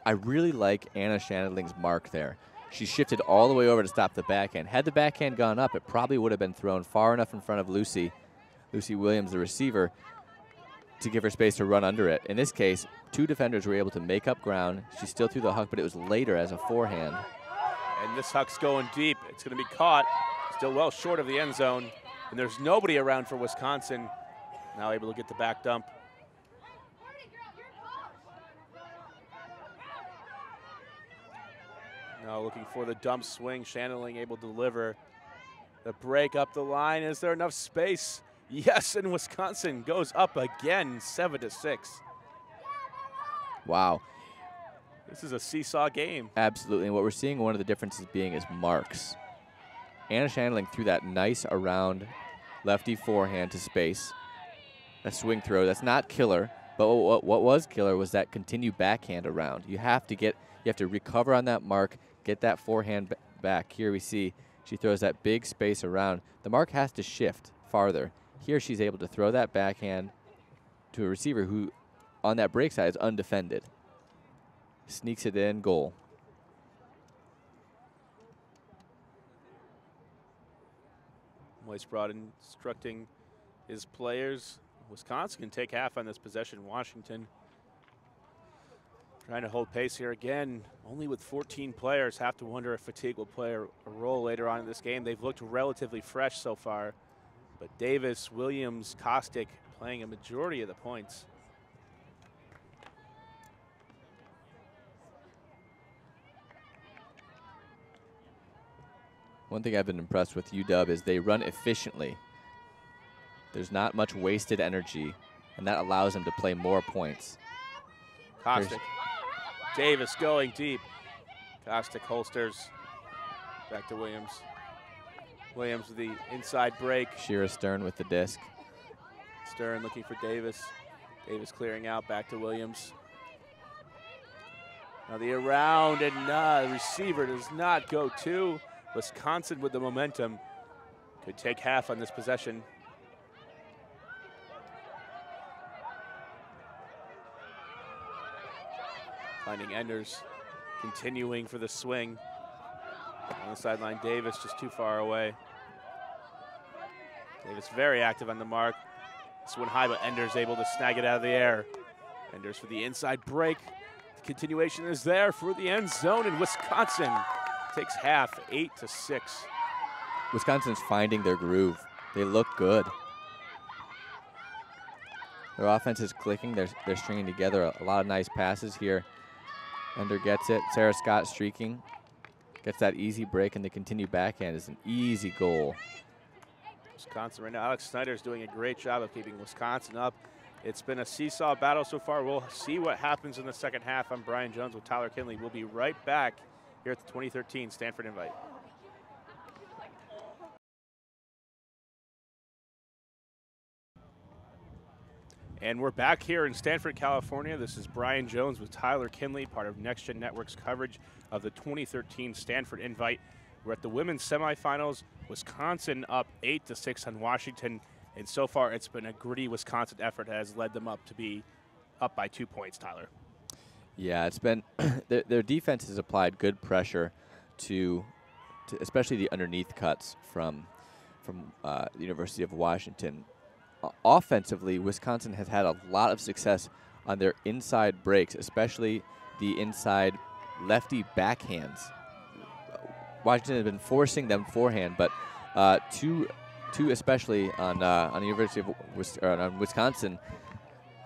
I really like Anna Shanadling's mark there. She shifted all the way over to stop the backhand. Had the backhand gone up, it probably would have been thrown far enough in front of Lucy Williams, the receiver, to give her space to run under it. In this case, two defenders were able to make up ground. She still threw the huck, but it was later as a forehand. And this huck's going deep. It's going to be caught. Still well short of the end zone. And there's nobody around for Wisconsin. Now able to get the back dump. Now looking for the dump swing. Shanadling able to deliver. The break up the line. Is there enough space? Yes, and Wisconsin goes up again, 7-6. Wow. This is a seesaw game. Absolutely, and what we're seeing one of the differences being is marks. Anna Shanadling threw that nice around lefty forehand to space. A swing throw, that's not killer, but what was killer was that continued backhand around. You have to recover on that mark, get that forehand back. Here we see she throws that big space around. The mark has to shift farther. Here she's able to throw that backhand to a receiver who, on that break side, is undefended. Sneaks it in, goal. Weisbrod instructing his players. Wisconsin can take half on this possession. Washington trying to hold pace here again. Only with 14 players. Have to wonder if fatigue will play a role later on in this game. They've looked relatively fresh so far. But Davis, Williams, Kostick playing a majority of the points. One thing I've been impressed with UW is they run efficiently. There's not much wasted energy, and that allows them to play more points. Kostick. Davis going deep. Kostick holsters. Back to Williams. Williams with the inside break. Shira Stern with the disc. Stern looking for Davis. Davis clearing out, back to Williams. Now the around, and the receiver does not go to. Wisconsin with the momentum. Could take half on this possession. Finding Enders, continuing for the swing. On the sideline, Davis just too far away. Davis very active on the mark. This one high, but Enders able to snag it out of the air. Enders for the inside break. The continuation is there for the end zone, and Wisconsin takes half, 8-6. Wisconsin's finding their groove. They look good. Their offense is clicking. They're stringing together a lot of nice passes here. Ender gets it. Sarah Scott streaking. Gets that easy break, and the continued backhand is an easy goal. Wisconsin right now. Alex Snyder's doing a great job of keeping Wisconsin up. It's been a seesaw battle so far. We'll see what happens in the second half. I'm Brian Jones with Tyler Kinley. We'll be right back here at the 2013 Stanford Invite. And we're back here in Stanford, California. This is Brian Jones with Tyler Kinley, part of Next Gen Network's coverage of the 2013 Stanford Invite. We're at the women's semifinals. Wisconsin up 8-6 on Washington. And so far, it's been a gritty Wisconsin effort that has led them up to be up by 2 points, Tyler. Yeah, it's been their defense has applied good pressure to especially the underneath cuts from the University of Washington. Offensively, Wisconsin has had a lot of success on their inside breaks, especially the inside lefty backhands. Washington has been forcing them forehand, but two especially on the University of on Wisconsin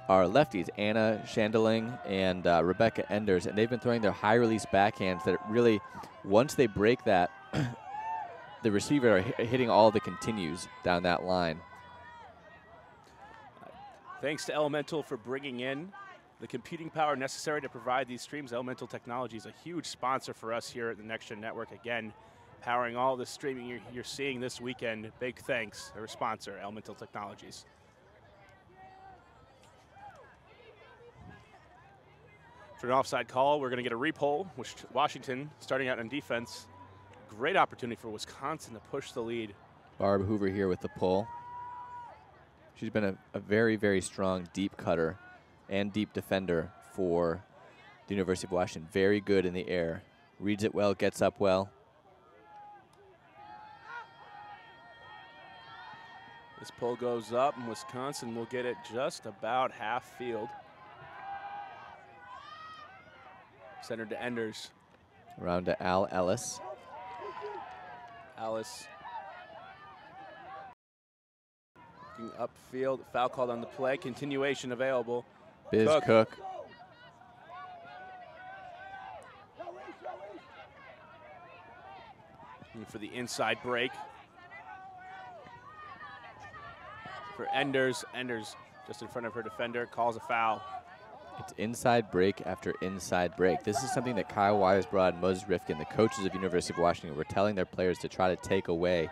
are lefties, Anna Shandeling and Rebecca Enders, and they've been throwing their high release backhands that really, once they break that, the receiver are hitting all the continues down that line. Thanks to Elemental for bringing in the computing power necessary to provide these streams. Elemental Technology is a huge sponsor for us here at the Next Gen Network. Again, powering all the streaming you're seeing this weekend. Big thanks to our sponsor, Elemental Technologies. For an offside call, we're going to get a repoll, which Washington, starting out on defense, great opportunity for Wisconsin to push the lead. Barb Hoover here with the pull. She's been a very, very strong deep cutter and deep defender for the University of Washington. Very good in the air. Reads it well, gets up well. This pull goes up, and Wisconsin will get it just about half field. Centered to Enders. Around to Al Ellis. Ellis. Looking upfield, foul called on the play. Continuation available. Biz Cook. And for the inside break. For Enders. Enders just in front of her defender, calls a foul. It's inside break after inside break. This is something that Kyle Weisbrod and Moses Rifkin, the coaches of University of Washington, were telling their players to try to take away.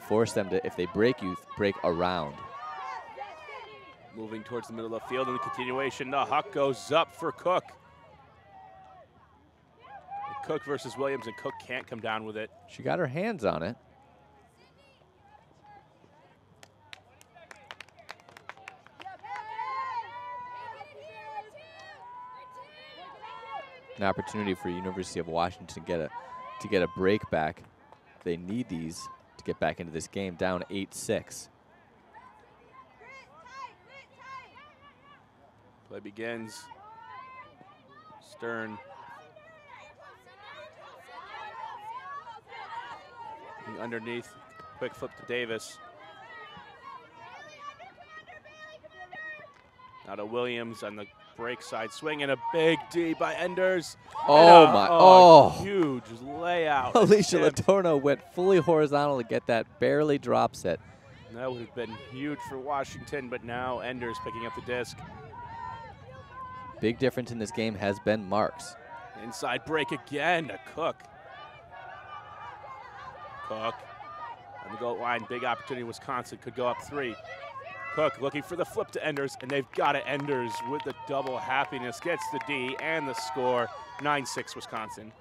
Force them to, if they break you, break around. Moving towards the middle of the field in the continuation. The huck goes up for Cook. And Cook versus Williams, and Cook can't come down with it. She got her hands on it. An opportunity for University of Washington to get a break back. They need these to get back into this game, down 8-6. Play begins. Stern. Underneath, quick flip to Davis. Now to Williams on the break side swing and a big D by Enders. Oh, my. Oh. Huge layout. Alicia Latorno went fully horizontal to get that, barely drops it. That would have been huge for Washington, but now Enders picking up the disc. Big difference in this game has been marks. Inside break again to Cook. Cook on the goal line, big opportunity. Wisconsin could go up 3. Cook looking for the flip to Enders, and they've got it. Enders with the double happiness gets the D and the score, 9-6 Wisconsin.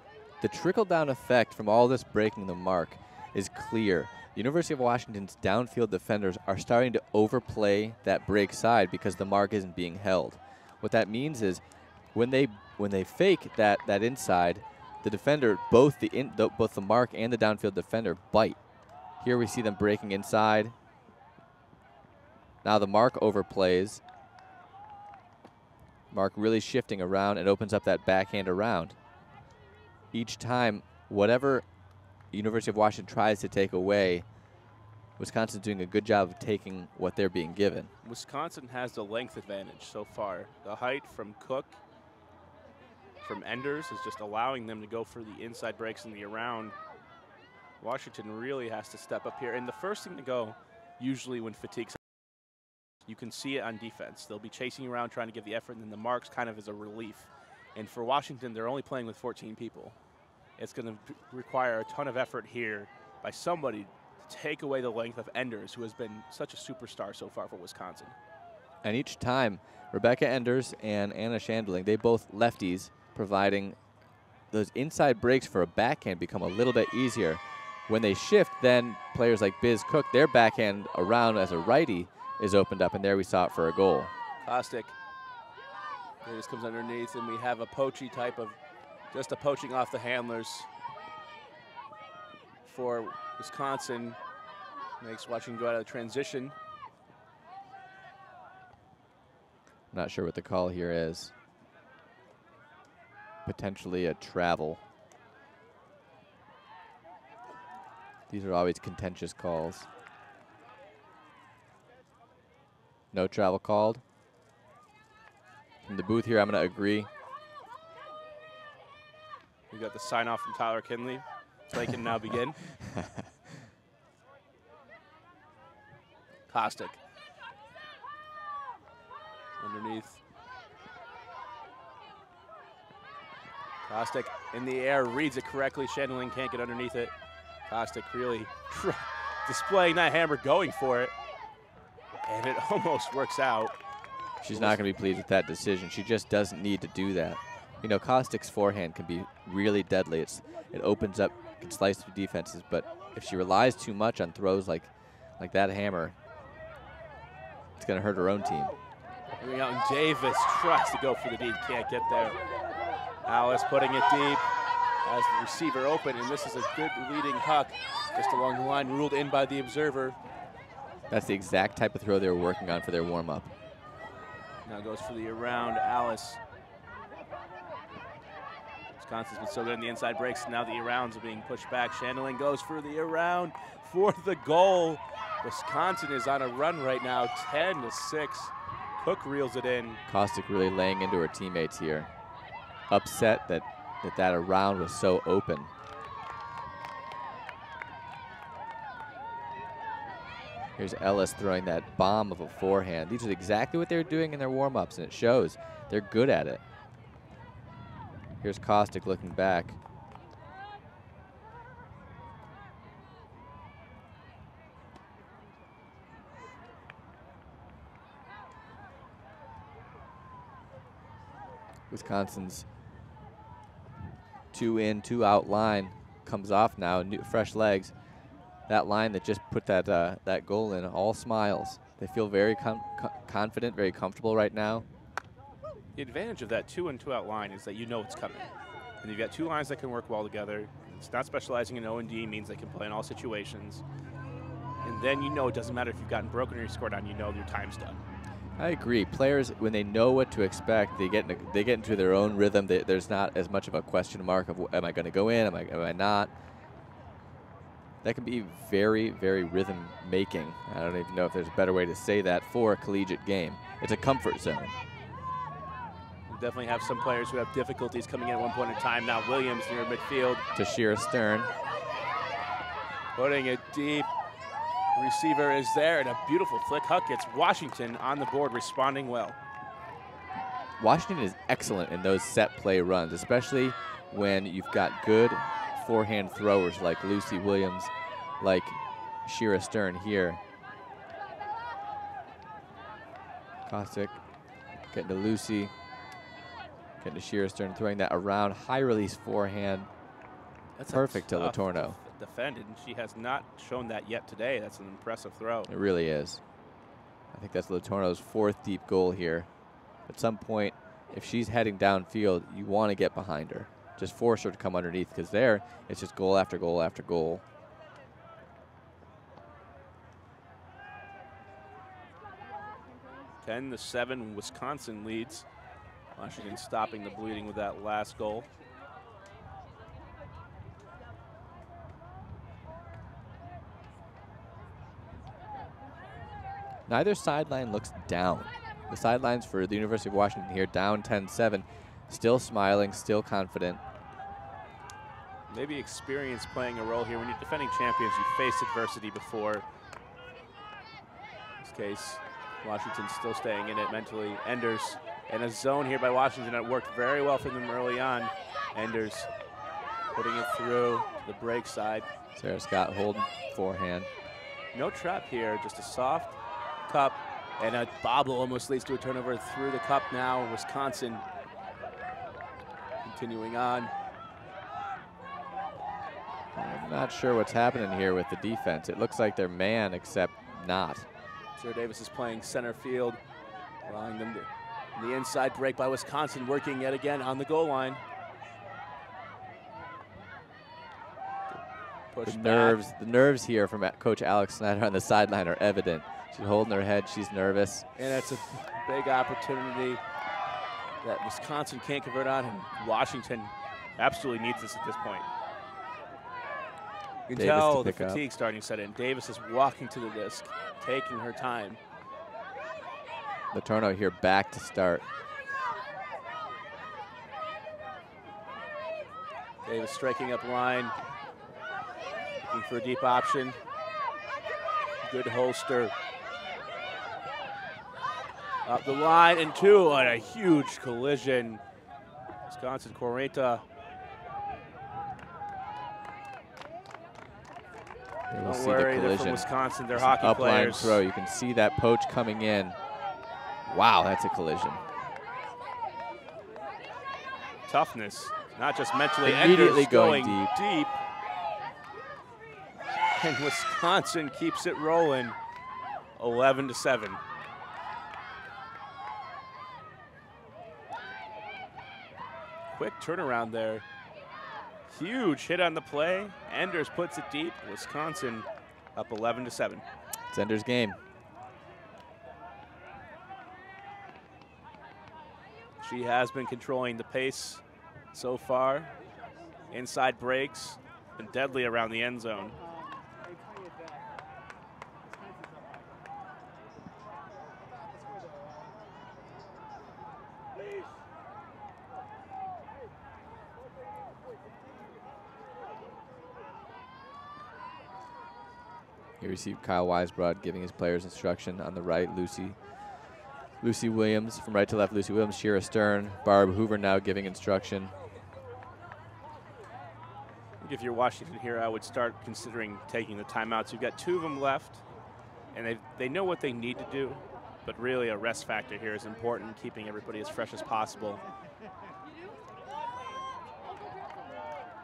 The trickle-down effect from all this breaking the mark is clear. University of Washington's downfield defenders are starting to overplay that break side because the mark isn't being held. What that means is when they fake that inside, the defender, both the mark and the downfield defender bite. Here we see them breaking inside. Now the mark overplays. Mark really shifting around and opens up that backhand around. Each time, whatever University of Washington tries to take away, Wisconsin's doing a good job of taking what they're being given. Wisconsin has the length advantage so far. The height from Cook, from Enders, is just allowing them to go for the inside breaks and the around. Washington really has to step up here. And the first thing to go, usually when fatigue's, you can see it on defense. They'll be chasing around trying to give the effort, and then the marks kind of as a relief. And for Washington, they're only playing with 14 people. It's going to require a ton of effort here by somebody to take away the length of Enders, who has been such a superstar so far for Wisconsin. And each time, Rebecca Enders and Anna Shandling, they both lefties, providing those inside breaks for a backhand become a little bit easier. When they shift, then players like Biz Cook, their backhand around as a righty is opened up, and there we saw it for a goal. Caustic. It just comes underneath, and we have a poachy type of, just a poaching off the handlers for Wisconsin. Makes Washington go out of the transition. Not sure what the call here is. Potentially a travel. These are always contentious calls. No travel called. From the booth here, I'm going to agree. We got the sign off from Tyler Kinley. Play can now begin. Caustic. Underneath. Caustic in the air, reads it correctly. Shandling can't get underneath it. Caustic really displaying that hammer, going for it. And it almost works out. She's not going to be pleased with that decision. She just doesn't need to do that. You know, Caustic's forehand can be really deadly. It opens up, can slice through defenses, but if she relies too much on throws like that hammer, it's going to hurt her own team. Bring out, and Davis tries to go for the deep, can't get there. Alice putting it deep as the receiver open, and this is a good leading huck just along the line, ruled in by the observer. That's the exact type of throw they were working on for their warm-up. Now goes for the around, Alice. Wisconsin's been so good in the inside breaks, now the arounds are being pushed back. Shandling goes for the around for the goal. Wisconsin is on a run right now, 10-6. Cook reels it in. Caustic really laying into her teammates here. Upset that around was so open. Here's Ellis throwing that bomb of a forehand. These are exactly what they're doing in their warm-ups, and it shows. They're good at it. Here's Caustic looking back. Wisconsin's 2 in, 2 out line comes off now, fresh legs. That line that just put that goal in, all smiles. They feel very confident, very comfortable right now. The advantage of that 2 in, 2 out line is that you know it's coming. And you've got 2 lines that can work well together. It's not specializing in O&D means they can play in all situations. And then you know it doesn't matter if you've gotten broken or you scored on, you know your time's done. I agree. Players, when they know what to expect, they get into their own rhythm. There's not as much of a question mark of, am I going to go in, am I not? That can be very, very rhythm making. I don't even know if there's a better way to say that for a collegiate game. It's a comfort zone. We definitely have some players who have difficulties coming in at one point in time. Now Williams near midfield. To Shira Stern. Putting it deep. Receiver is there, and a beautiful flick. Huck gets Washington on the board, responding well. Washington is excellent in those set play runs, especially when you've got good forehand throwers like Lucy Williams, like Shira Stern here. Kostic getting to Lucy, getting to Shira Stern, throwing that around, high release forehand. That's perfect to Latorno. Defended, and she has not shown that yet today. That's an impressive throw. It really is. I think that's Latorno's 4th deep goal here. At some point, if she's heading downfield, you want to get behind her. Just force her to come underneath, because there, it's just goal after goal after goal. Ten to 7, Wisconsin leads. Washington stopping the bleeding with that last goal. Neither sideline looks down. The sidelines for the University of Washington here down 10-7. Still smiling, still confident. Maybe experience playing a role here. When you're defending champions, you faced adversity before. In this case, Washington still staying in it mentally. Enders in a zone here by Washington. It worked very well for them early on. Enders putting it through the break side. Sarah Scott holding forehand. No trap here, just a soft cup, and a bobble almost leads to a turnover through the cup now. Wisconsin continuing on. I'm not sure what's happening here with the defense. It looks like they're man, except not. Sarah Davis is playing center field, allowing them to the inside break by Wisconsin, working yet again on the goal line. Push The nerves here from Coach Alex Snyder on the sideline are evident. She's holding her head, she's nervous. And it's a big opportunity that Wisconsin can't convert on, and Washington absolutely needs this at this point. You can tell the fatigue starting to set in. Davis is walking to the disc, taking her time. Latorno here back to start. Davis striking up line, looking for a deep option. Good holster. Up the line and 2 on a huge collision. Wisconsin Correta. Don't worry, they're from Wisconsin. They're hockey upline players. Throw. You can see that poach coming in. Wow, that's a collision. Toughness, not just mentally. Immediately Enders going deep. And Wisconsin keeps it rolling, 11-7. Quick turnaround there. Huge hit on the play. Enders puts it deep. Wisconsin up 11-7. It's Enders' game. She has been controlling the pace so far. Inside breaks, been deadly around the end zone. Here we see Kyle Weisbrod giving his players instruction on the right. Lucy Williams from right to left. Lucy Williams, Shira Stern, Barb Hoover now giving instruction. If you're Washington here, I would start considering taking the timeouts. You've got 2 of them left, and they know what they need to do, but really a rest factor here is important, keeping everybody as fresh as possible.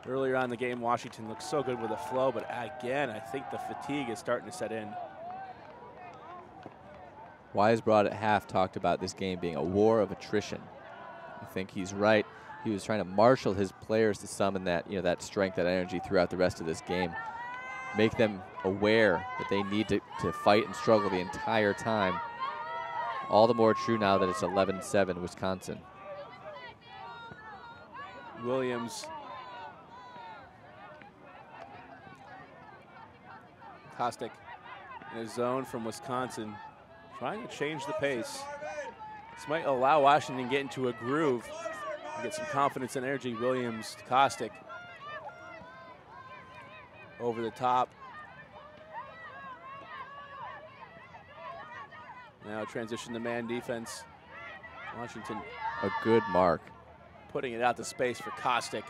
Earlier on in the game, Washington looked so good with the flow, but again, I think the fatigue is starting to set in. Weisbrod at half talked about this game being a war of attrition. I think he's right. He was trying to marshal his players to summon that, that strength, that energy throughout the rest of this game. Make them aware that they need to fight and struggle the entire time. All the more true now that it's 11-7 Wisconsin. Williams. Kostic in a zone from Wisconsin, trying to change the pace. This might allow Washington to get into a groove and get some confidence and energy. Williams to Kostick. Over the top. Now transition to man defense. Washington. A good mark. Putting it out to space for Kostick.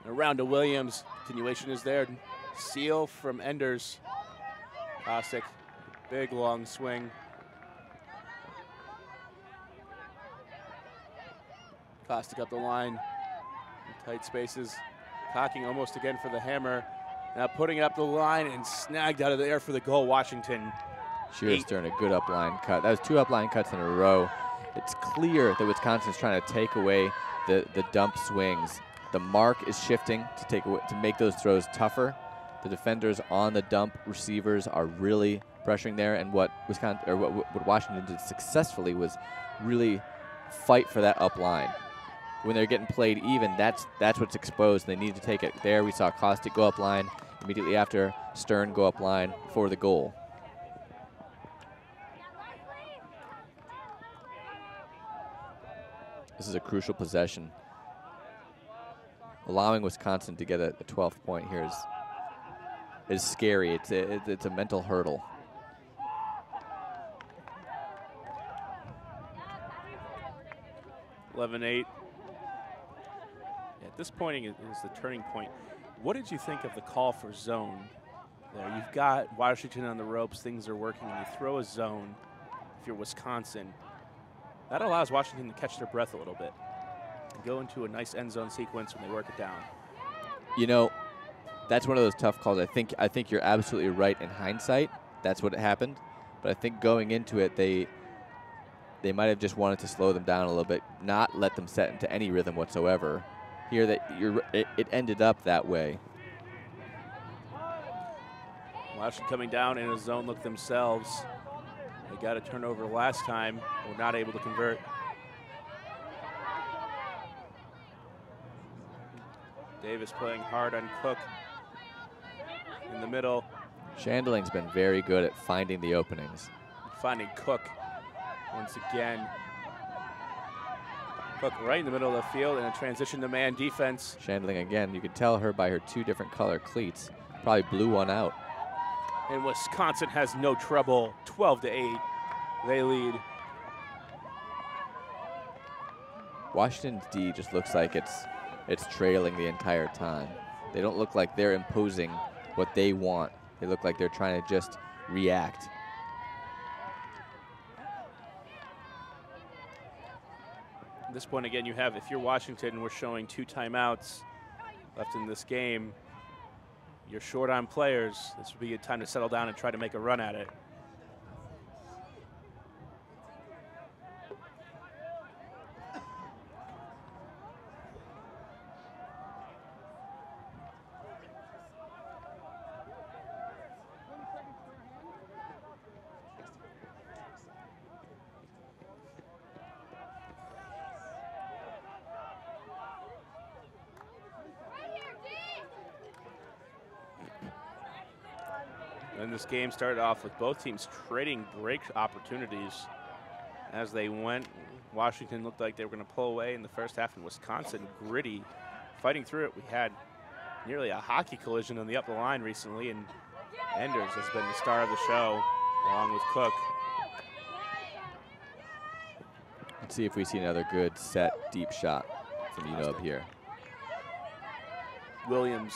And around to Williams. Continuation is there. Seal from Enders. Kostick. Big long swing. Kostick up the line. In tight spaces. Cocking almost again for the hammer. Now putting it up the line and snagged out of the air for the goal, Washington. Shearer Stern, a good upline cut. That was 2 upline cuts in a row. It's clear that Wisconsin's trying to take away the dump swings. The mark is shifting to make those throws tougher. The defenders on the dump receivers are really pressuring there, and what Washington did successfully was really fight for that up line. When they're getting played even, that's what's exposed. They need to take it there. We saw Kostick go up line immediately after, Stern go up line for the goal. This is a crucial possession. Allowing Wisconsin to get a 12th point here is scary. It's a mental hurdle. (11-8). At this point is the turning point. What did you think of the call for zone there? You've got Washington on the ropes, things are working, and you throw a zone if you're Wisconsin. That allows Washington to catch their breath a little bit and go into a nice end zone sequence when they work it down. You know, that's one of those tough calls. I think you're absolutely right in hindsight. That's what happened. But I think going into it, they might have just wanted to slow them down a little bit, not let them set into any rhythm whatsoever. Here, it ended up that way. Washington coming down in a zone look themselves. They got a turnover last time. Were not able to convert. Davis playing hard on Cook in the middle. Chandling's been very good at finding the openings. Finding Cook once again. Cook right in the middle of the field in a transition to man defense. Chandling again, you can tell her by her 2 different color cleats. Probably blew one out. And Wisconsin has no trouble. 12-8, they lead. Washington's D just looks like it's trailing the entire time. They don't look like they're imposing what they want. They look like they're trying to just react. At this point, again, you have, if you're Washington, we're showing 2 timeouts left in this game. You're short on players. This would be a time to settle down and try to make a run at it. And this game started off with both teams trading break opportunities as they went. Washington looked like they were going to pull away in the first half, and Wisconsin gritty, fighting through it. We had nearly a hockey collision on the upper line recently, and Enders has been the star of the show, along with Cook. Let's see if we see another good set deep shot from up here. Williams.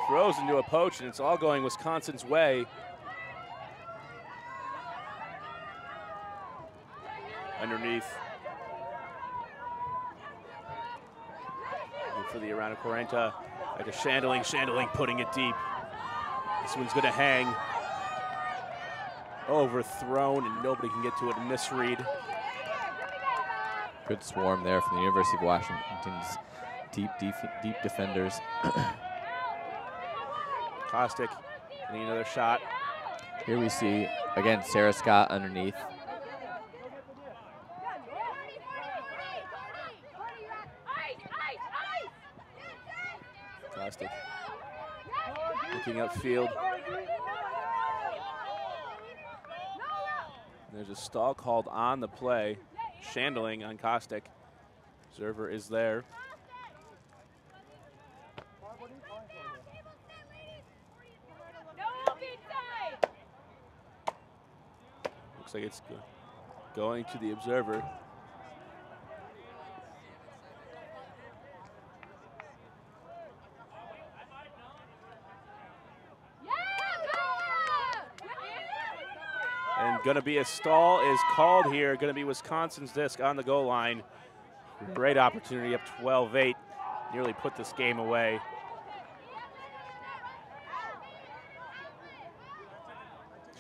Throws into a poach, and it's all going Wisconsin's way. Underneath. Looking for the Arana Quarenta. Like a Chandling putting it deep. This one's going to hang. Overthrown, and nobody can get to it. Misread. Good swarm there from the University of Washington's deep defenders. Kostick getting another shot. Here we see, again, Sarah Scott underneath. Kostick looking upfield. There's a stall called on the play. Chandling on Kostick. Observer is there. Looks like it's going to the observer. And going to be a stall is called here. Going to be Wisconsin's disc on the goal line. Great opportunity, up 12-8. Nearly put this game away.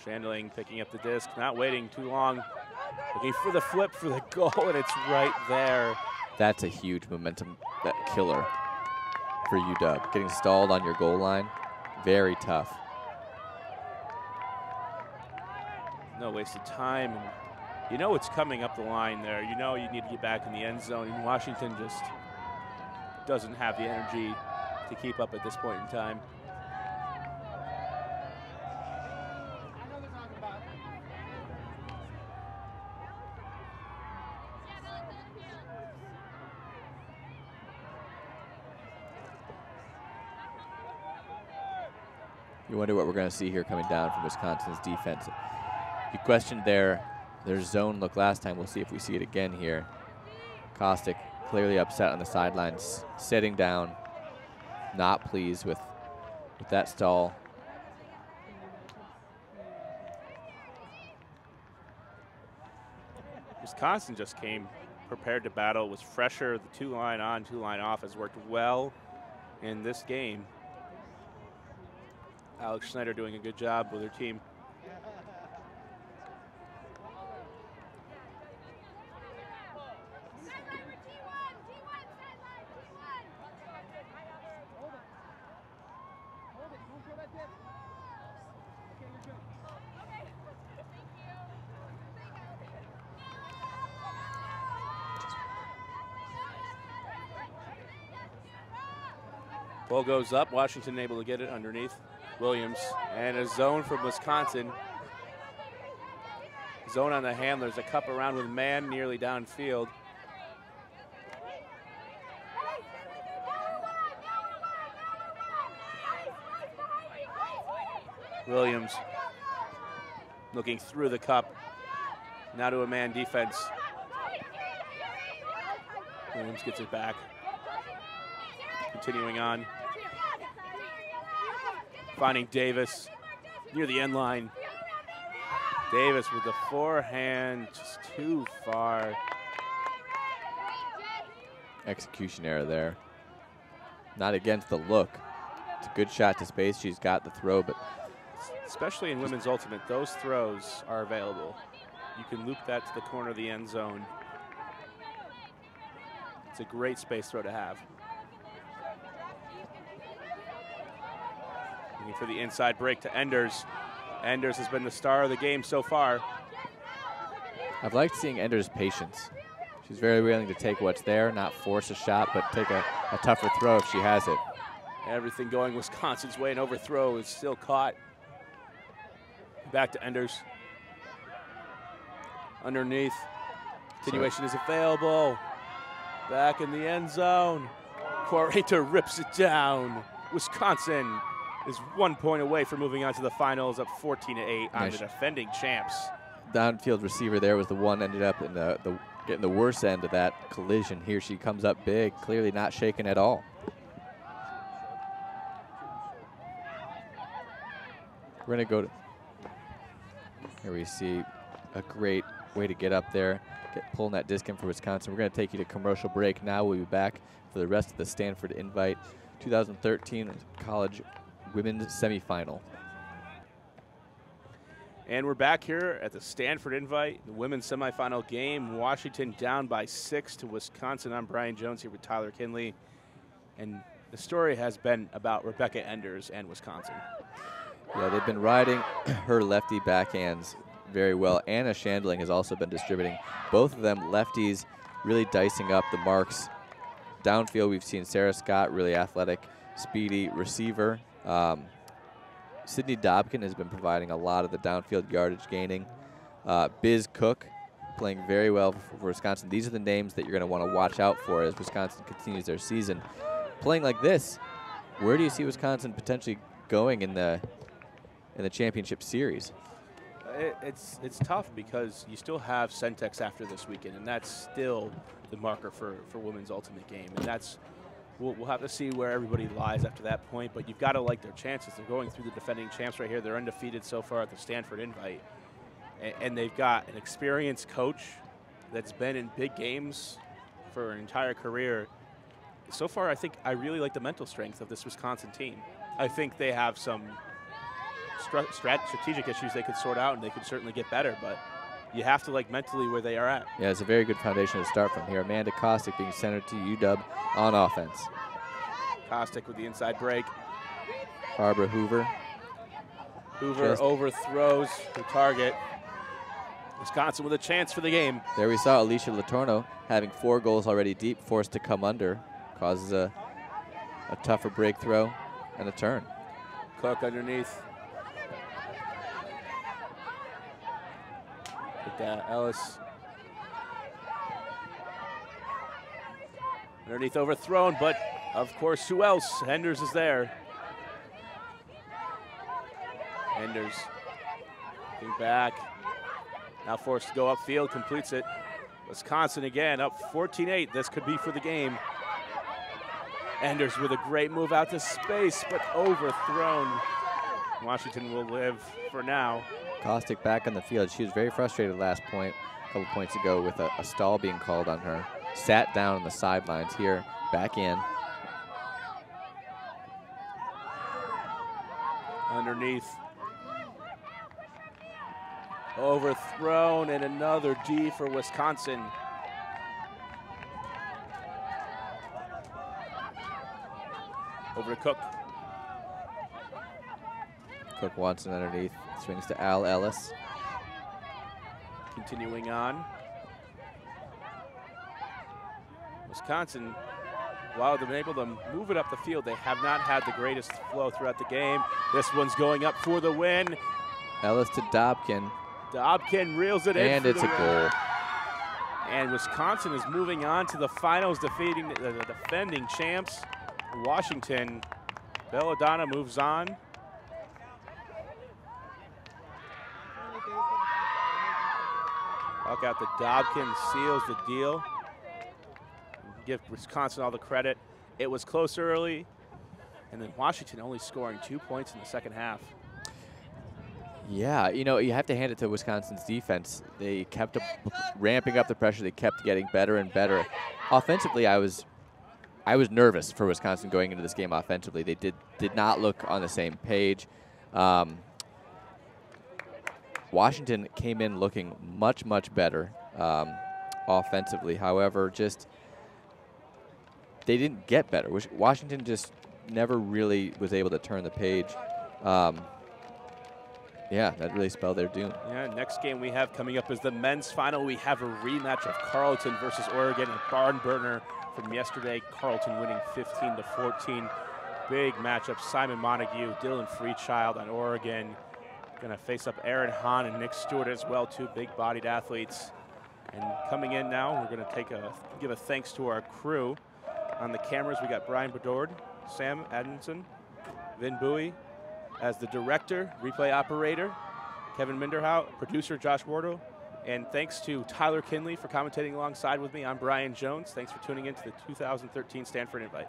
Chandling picking up the disc, not waiting too long. Looking for the flip for the goal, and it's right there. That's a huge momentum killer for UW. Getting stalled on your goal line, very tough. No wasted time. And you know it's coming up the line there. You know you need to get back in the end zone. And Washington just doesn't have the energy to keep up at this point in time. You wonder what we're going to see here coming down from Wisconsin's defense. You questioned their zone look last time. We'll see if we see it again here. Kostick clearly upset on the sidelines, sitting down, not pleased with that stall. Wisconsin just came prepared to battle, was fresher. The two-line on, two-line off has worked well in this game. Alex Schneider doing a good job with her team. Ball goes up. Washington able to get it underneath. Williams and a zone from Wisconsin. Zone on the handlers. A cup around with man nearly downfield. Williams looking through the cup. Now to a man defense. Williams gets it back. Continuing on. Finding Davis near the end line. Davis with the forehand, just too far. Execution error there. Not against the look. It's a good shot to space. She's got the throw, but especially in women's ultimate, those throws are available. You can loop that to the corner of the end zone. It's a great space throw to have. Looking for the inside break to Enders. Enders has been the star of the game so far. I've liked seeing Enders' patience. She's very willing to take what's there, not force a shot, but take a tougher throw if she has it. Everything going Wisconsin's way, and overthrow is still caught. Back to Enders. Underneath. Continuation is available. Back in the end zone. Quarenta rips it down. Wisconsin is 1 point away from moving on to the finals, up 14-8 on the defending champs. Downfield receiver there was the one ended up in getting the worst end of that collision. Here she comes up big, clearly not shaken at all. We're gonna go to, here we see a great way to get up there, pulling that disc in for Wisconsin. We're gonna take you to commercial break now. We'll be back for the rest of the Stanford Invite 2013 college women's semifinal. And we're back here at the Stanford Invite, the women's semifinal game. Washington down by 6 to Wisconsin. I'm Brian Jones here with Tyler Kinley. And the story has been about Rebecca Enders and Wisconsin. Yeah, they've been riding her lefty backhands very well. Anna Chandling has also been distributing. Both of them lefties, really dicing up the marks. Downfield, we've seen Sarah Scott, really athletic, speedy receiver. Sydney Dobkin has been providing a lot of the downfield yardage gaining. Biz Cook playing very well for Wisconsin. These are the names that you're going to want to watch out for as Wisconsin continues their season. Playing like this, where do you see Wisconsin potentially going in the championship series? It's tough because you still have Centex after this weekend, and that's still the marker for women's ultimate game. And that's we'll have to see where everybody lies after that point. But you've got to like their chances. They're going through the defending champs right here. They're undefeated so far at the Stanford Invite, and they've got an experienced coach that's been in big games for an entire career. So far, I think I really like the mental strength of this Wisconsin team. I think they have some strategic issues they could sort out, and they could certainly get better, but you have to like mentally where they are at. Yeah, it's a very good foundation to start from here. Amanda Kostick being centered to UW on offense. Kostick with the inside break. Barbara Hoover. Hoover overthrows the target. Wisconsin with a chance for the game. There we saw Alicia Latorno having 4 goals already deep, forced to come under. Causes a tougher break throw and a turn. Cook underneath. With that, Ellis. Underneath overthrown, but of course, who else? Henders is there. Henders getting back. Now forced to go upfield, completes it. Wisconsin again up 14-8. This could be for the game. Enders with a great move out to space, but overthrown. Washington will live for now. Kostick back on the field. She was very frustrated last point, a couple points ago, with a stall being called on her. Sat down on the sidelines here, back in. Underneath. Overthrown, and another D for Wisconsin. Over to Cook. Cook wants it underneath. Swings to Al Ellis. Continuing on. Wisconsin, while they've been able to move it up the field, they have not had the greatest flow throughout the game. This one's going up for the win. Ellis to Dobkin. Dobkin reels it in. And it's a goal. And Wisconsin is moving on to the finals, defeating the defending champs, Washington. Belladonna moves on. Walk out the Dobkin, seals the deal. Give Wisconsin all the credit. It was close early, and then Washington only scoring 2 points in the second half. Yeah, you know, you have to hand it to Wisconsin's defense. They kept ramping up the pressure. They kept getting better and better. Offensively, I was nervous for Wisconsin going into this game offensively. They did not look on the same page. Washington came in looking much, much better offensively. However, just they didn't get better. Washington just never really was able to turn the page. Yeah, that really spelled their doom. Yeah, next game we have coming up is the men's final. We have a rematch of Carleton versus Oregon, a barn burner from yesterday. Carleton winning 15-14. Big matchup. Simon Montague, Dylan Freechild on Oregon. Going to face up Aaron Hahn and Nick Stewart as well, 2 big-bodied athletes. And coming in now, we're going to give a thanks to our crew. On the cameras, we got Brian Bedord, Sam Adamson, Vin Bowie as the director, replay operator, Kevin Minderhout, producer Josh Wardle, and thanks to Tyler Kinley for commentating alongside with me. I'm Brian Jones. Thanks for tuning in to the 2013 Stanford Invite.